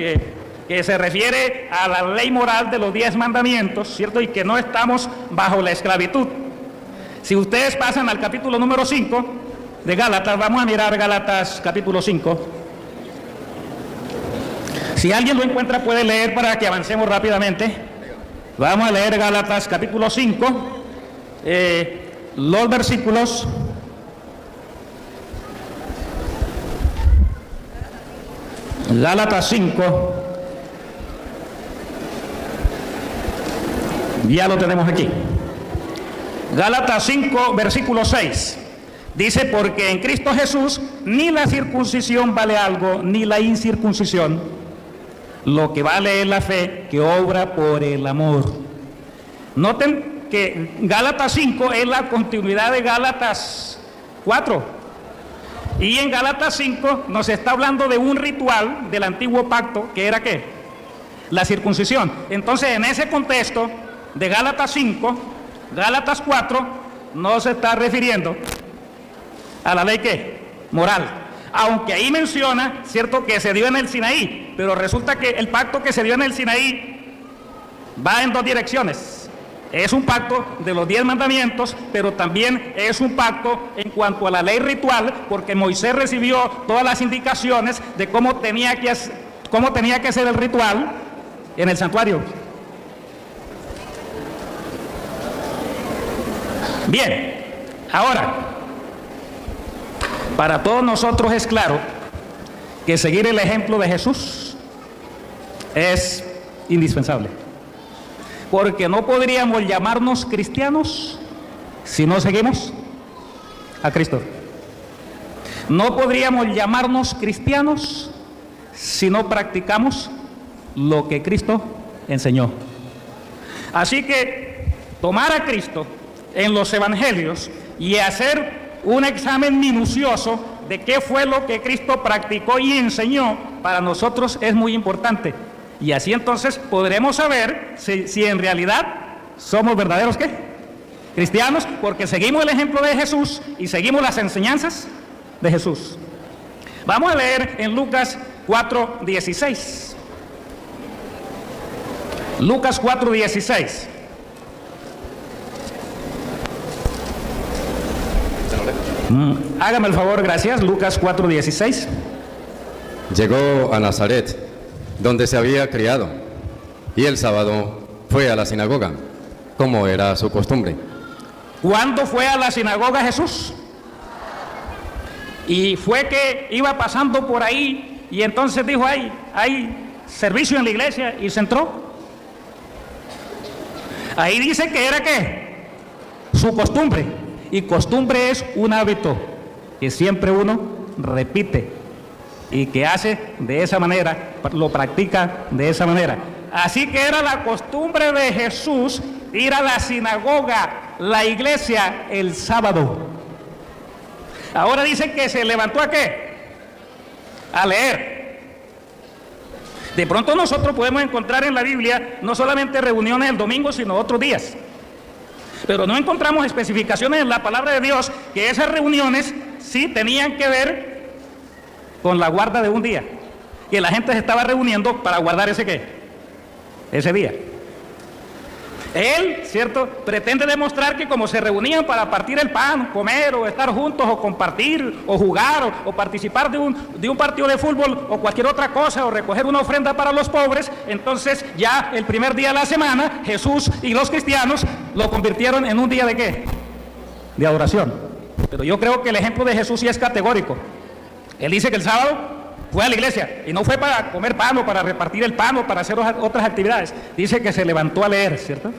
que se refiere a la ley moral de los 10 mandamientos, ¿cierto?, y que no estamos bajo la esclavitud. Si ustedes pasan al capítulo número 5 de Gálatas, vamos a mirar Gálatas capítulo 5. Si alguien lo encuentra puede leer para que avancemos rápidamente. Vamos a leer Gálatas capítulo 5, los versículos Gálatas 5, ya lo tenemos aquí. Gálatas 5, versículo 6. Dice, porque en Cristo Jesús ni la circuncisión vale algo, ni la incircuncisión. Lo que vale es la fe que obra por el amor. Noten que Gálatas 5 es la continuidad de Gálatas 4. Y en Gálatas 5 nos está hablando de un ritual del antiguo pacto, que era ¿qué? La circuncisión. Entonces, en ese contexto de Gálatas 5, Gálatas 4 no se está refiriendo a la ley ¿qué? Moral. Aunque ahí menciona, cierto, que se dio en el Sinaí, pero resulta que el pacto que se dio en el Sinaí va en dos direcciones. Es un pacto de los 10 mandamientos, pero también es un pacto en cuanto a la ley ritual, porque Moisés recibió todas las indicaciones de cómo tenía que ser el ritual en el santuario. Bien, ahora, para todos nosotros es claro que seguir el ejemplo de Jesús es indispensable. Porque no podríamos llamarnos cristianos si no seguimos a Cristo. No podríamos llamarnos cristianos si no practicamos lo que Cristo enseñó. Así que tomar a Cristo en los evangelios y hacer un examen minucioso de qué fue lo que Cristo practicó y enseñó, para nosotros es muy importante. Y así entonces podremos saber si en realidad somos verdaderos ¿qué? Cristianos, porque seguimos el ejemplo de Jesús y seguimos las enseñanzas de Jesús. Vamos a leer en Lucas 4:16. Lucas 4:16. Hágame el favor, gracias. Lucas 4:16. Llegó a Nazaret, donde se había criado, y el sábado fue a la sinagoga, como era su costumbre. ¿Cuándo fue a la sinagoga Jesús? Y fue que iba pasando por ahí y entonces dijo, hay servicio en la iglesia, y se entró. Ahí dice que era ¿qué? Su costumbre. Y costumbre es un hábito que siempre uno repite y que hace de esa manera, lo practica de esa manera. Así que era la costumbre de Jesús ir a la sinagoga, la iglesia, el sábado. Ahora dice que se levantó ¿a qué? A leer. De pronto nosotros podemos encontrar en la Biblia no solamente reuniones el domingo, sino otros días. Pero no encontramos especificaciones en la palabra de Dios que esas reuniones sí tenían que ver con la guarda de un día, que la gente se estaba reuniendo para guardar ese ¿qué? Ese día. Él, ¿cierto?, pretende demostrar que como se reunían para partir el pan, comer o estar juntos o compartir o jugar o participar de un partido de fútbol o cualquier otra cosa o recoger una ofrenda para los pobres, entonces ya el primer día de la semana Jesús y los cristianos lo convirtieron en un día ¿de qué? De adoración. Pero yo creo que el ejemplo de Jesús sí es categórico. Él dice que el sábado fue a la iglesia y no fue para comer pan o para repartir el pan o para hacer otras actividades. Dice que se levantó a leer, ¿cierto?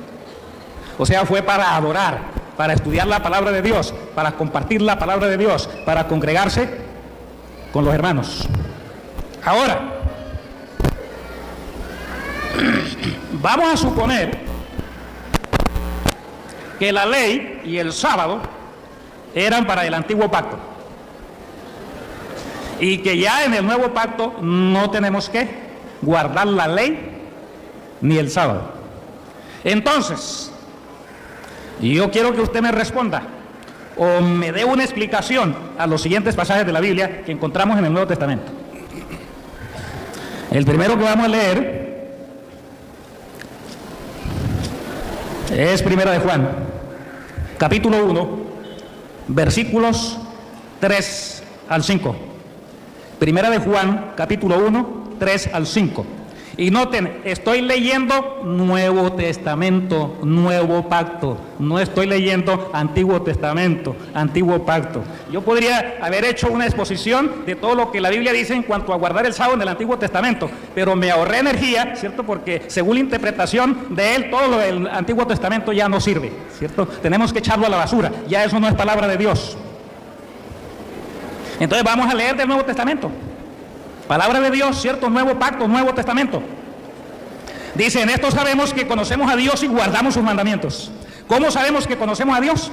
O sea, fue para adorar, para estudiar la palabra de Dios, para compartir la palabra de Dios, para congregarse con los hermanos. Ahora, vamos a suponer que la ley y el sábado eran para el antiguo pacto. Y que ya en el nuevo pacto no tenemos que guardar la ley ni el sábado. Entonces, yo quiero que usted me responda o me dé una explicación a los siguientes pasajes de la Biblia que encontramos en el Nuevo Testamento. El primero que vamos a leer es Primera de Juan, capítulo 1, versículos 3 al 5. Primera de Juan, capítulo 1, 3 al 5. Y noten, estoy leyendo Nuevo Testamento, Nuevo Pacto. No estoy leyendo Antiguo Testamento, Antiguo Pacto. Yo podría haber hecho una exposición de todo lo que la Biblia dice en cuanto a guardar el sábado en el Antiguo Testamento, pero me ahorré energía, ¿cierto? Porque según la interpretación de él, todo lo del Antiguo Testamento ya no sirve, ¿cierto? Tenemos que echarlo a la basura, ya eso no es palabra de Dios. Entonces vamos a leer del Nuevo Testamento. Palabra de Dios, ¿cierto? Nuevo Pacto, Nuevo Testamento. Dice, en esto sabemos que conocemos a Dios y guardamos sus mandamientos. ¿Cómo sabemos que conocemos a Dios?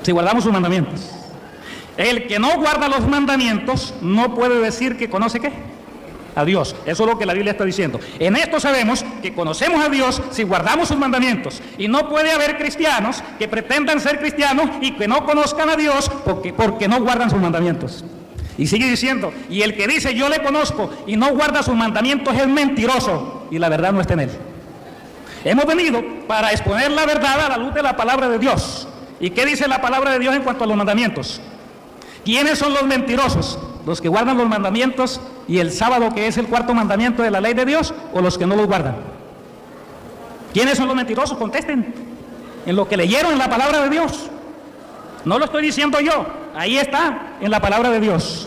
Si guardamos sus mandamientos. El que no guarda los mandamientos no puede decir que conoce ¿qué? A Dios. Eso es lo que la Biblia está diciendo. En esto sabemos que conocemos a Dios si guardamos sus mandamientos. Y no puede haber cristianos que pretendan ser cristianos y que no conozcan a Dios porque no guardan sus mandamientos. Y sigue diciendo, y el que dice yo le conozco y no guarda sus mandamientos es mentiroso y la verdad no está en él. Hemos venido para exponer la verdad a la luz de la palabra de Dios. ¿Y qué dice la palabra de Dios en cuanto a los mandamientos? ¿Quiénes son los mentirosos? ¿Los que guardan los mandamientos y el sábado, que es el cuarto mandamiento de la ley de Dios, o los que no los guardan? ¿Quiénes son los mentirosos? Contesten. En lo que leyeron en la palabra de Dios. No lo estoy diciendo yo, ahí está en la palabra de Dios.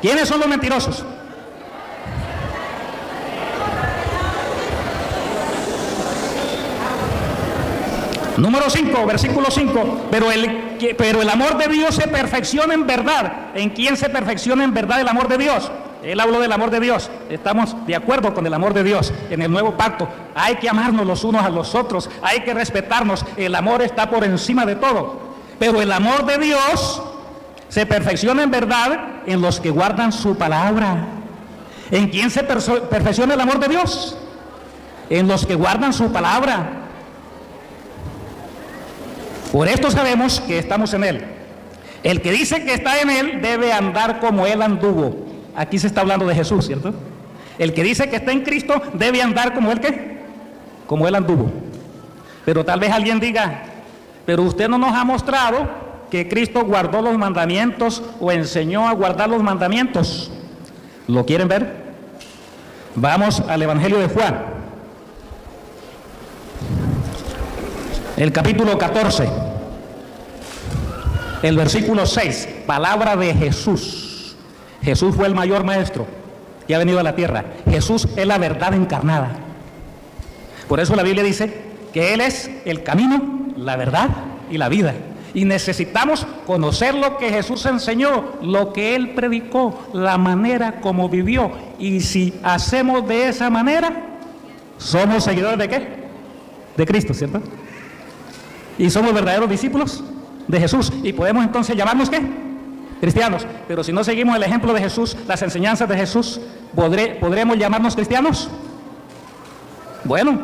¿Quiénes son los mentirosos? Número 5, versículo 5. Pero el amor de Dios se perfecciona en verdad. ¿En quién se perfecciona en verdad el amor de Dios? Él habló del amor de Dios. Estamos de acuerdo con el amor de Dios en el nuevo pacto. Hay que amarnos los unos a los otros, hay que respetarnos. El amor está por encima de todo. Pero el amor de Dios se perfecciona en verdad en los que guardan su palabra. ¿En quién se perfecciona el amor de Dios? En los que guardan su palabra. Por esto sabemos que estamos en Él. El que dice que está en Él debe andar como Él anduvo. Aquí se está hablando de Jesús, ¿cierto? El que dice que está en Cristo debe andar como Él, ¿qué? Como Él anduvo. Pero tal vez alguien diga, pero usted no nos ha mostrado que Cristo guardó los mandamientos o enseñó a guardar los mandamientos. ¿Lo quieren ver? Vamos al Evangelio de Juan. El capítulo 14. El versículo 6. Palabra de Jesús. Jesús fue el mayor maestro que ha venido a la tierra. Jesús es la verdad encarnada. Por eso la Biblia dice que Él es el camino, la verdad y la vida. Y necesitamos conocer lo que Jesús enseñó, lo que Él predicó, la manera como vivió. Y si hacemos de esa manera, somos seguidores de ¿qué? De Cristo, ¿cierto? Y somos verdaderos discípulos de Jesús. Y podemos entonces llamarnos ¿qué? Cristianos. Pero si no seguimos el ejemplo de Jesús, las enseñanzas de Jesús, ¿podremos llamarnos cristianos? Bueno,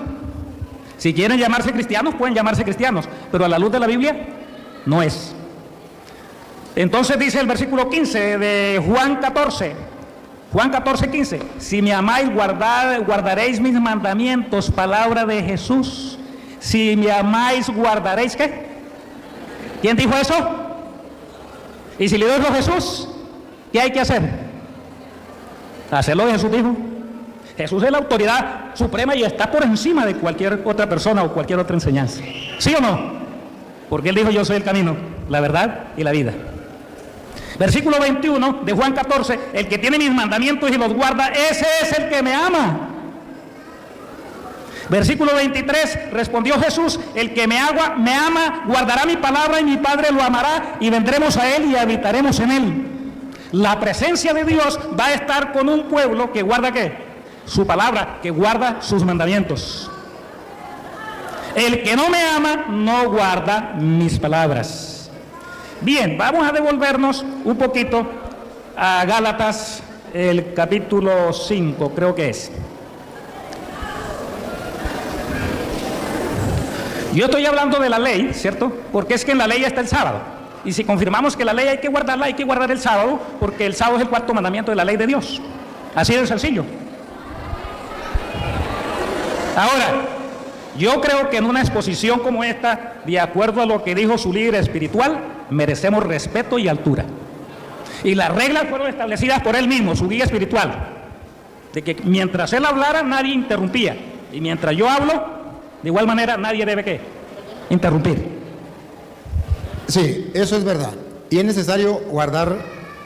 si quieren llamarse cristianos, pueden llamarse cristianos, pero a la luz de la Biblia, no es. Entonces dice el versículo 15 de Juan 14, Juan 14, 15, si me amáis, guardaréis mis mandamientos, palabra de Jesús. Si me amáis, guardaréis, ¿qué? ¿Quién dijo eso? Y si le dijo Jesús, ¿qué hay que hacer? Hacer lo que Jesús dijo. Jesús es la autoridad suprema y está por encima de cualquier otra persona o cualquier otra enseñanza. ¿Sí o no? Porque Él dijo, yo soy el camino, la verdad y la vida. Versículo 21 de Juan 14, el que tiene mis mandamientos y los guarda, ese es el que me ama. Versículo 23, respondió Jesús, el que me ama, guardará mi palabra y mi Padre lo amará y vendremos a Él y habitaremos en Él. La presencia de Dios va a estar con un pueblo que guarda ¿qué? Su palabra, que guarda sus mandamientos. El que no me ama no guarda mis palabras. Bien, vamos a devolvernos un poquito a Gálatas, el capítulo 5, creo que es. Yo estoy hablando de la ley, ¿cierto? Porque es que en la ley está el sábado. Y si confirmamos que la ley hay que guardarla, hay que guardar el sábado, porque el sábado es el cuarto mandamiento de la ley de Dios. Así de sencillo. Ahora, yo creo que en una exposición como esta, de acuerdo a lo que dijo su líder espiritual, merecemos respeto y altura. Y las reglas fueron establecidas por él mismo, su guía espiritual, de que mientras él hablara nadie interrumpía, y mientras yo hablo, de igual manera nadie debe ¿qué? Interrumpir. Sí, eso es verdad. Y es necesario guardar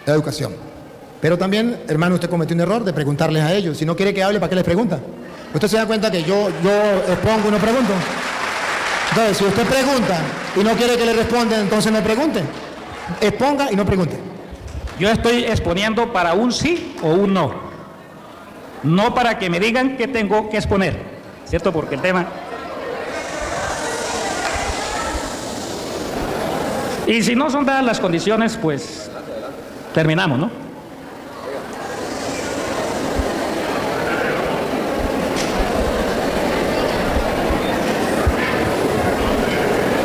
la educación. Pero también, hermano, usted cometió un error de preguntarles a ellos. Si no quiere que hable, ¿para qué les pregunta? Usted se da cuenta que yo expongo y no pregunto. Entonces, si usted pregunta y no quiere que le respondan, entonces no pregunte. Exponga y no pregunte. Yo estoy exponiendo para un sí o un no. No para que me digan qué tengo que exponer. ¿Cierto? Porque el tema... Y si no son dadas las condiciones, pues terminamos, ¿no?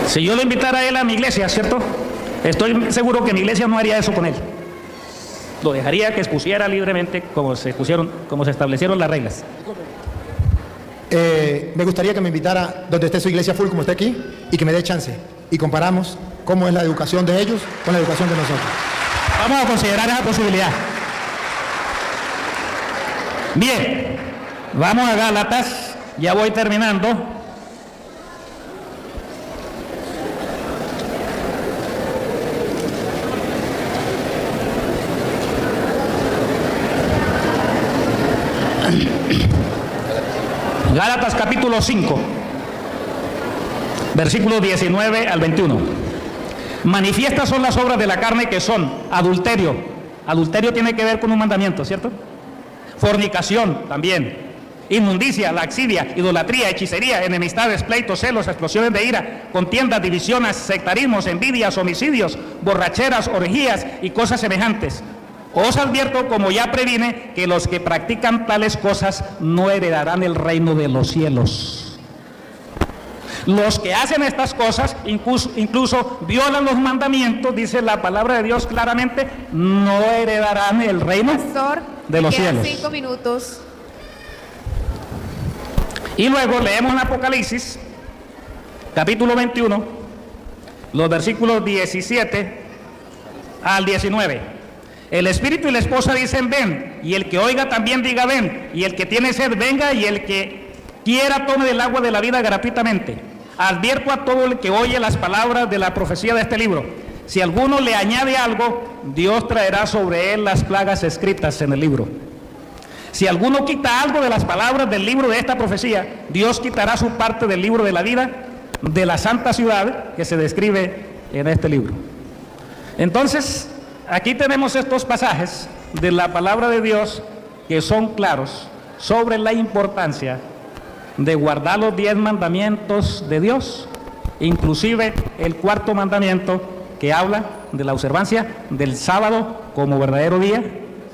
Si yo lo invitara a él a mi iglesia, ¿cierto? Estoy seguro que mi iglesia no haría eso con él. Lo dejaría que expusiera libremente como se establecieron las reglas. Me gustaría que me invitara donde esté su iglesia full como está aquí y que me dé chance y comparamos cómo es la educación de ellos con la educación de nosotros. Vamos a considerar esa posibilidad. Bien, vamos a Gálatas, ya voy terminando. Gálatas capítulo 5, versículos 19 al 21. Manifiestas son las obras de la carne, que son adulterio. Adulterio tiene que ver con un mandamiento, ¿cierto? Fornicación también. Inmundicia, laxidia, idolatría, hechicería, enemistades, pleitos, celos, explosiones de ira, contiendas, divisiones, sectarismos, envidias, homicidios, borracheras, orgías y cosas semejantes. Os advierto, como ya previne, que los que practican tales cosas no heredarán el reino de los cielos. Los que hacen estas cosas, incluso violan los mandamientos, dice la palabra de Dios claramente, no heredarán el reino de los cielos. 5 minutos. Y luego leemos en Apocalipsis, capítulo 21, los versículos 17 al 19. El espíritu y la esposa dicen ven, y el que oiga también diga ven, y el que tiene sed venga, y el que quiera tome del agua de la vida gratuitamente. Advierto a todo el que oye las palabras de la profecía de este libro. Si alguno le añade algo, Dios traerá sobre él las plagas escritas en el libro. Si alguno quita algo de las palabras del libro de esta profecía, Dios quitará su parte del libro de la vida de la santa ciudad que se describe en este libro. Entonces, aquí tenemos estos pasajes de la palabra de Dios que son claros sobre la importancia de guardar los 10 mandamientos de Dios, inclusive el 4.º mandamiento que habla de la observancia del sábado como verdadero día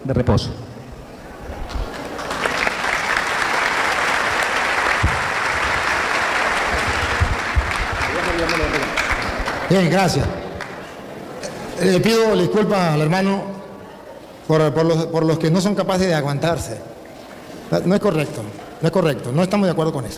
de reposo. Bien, gracias. Le pido disculpas al hermano por los que no son capaces de aguantarse. No es correcto, no estamos de acuerdo con eso.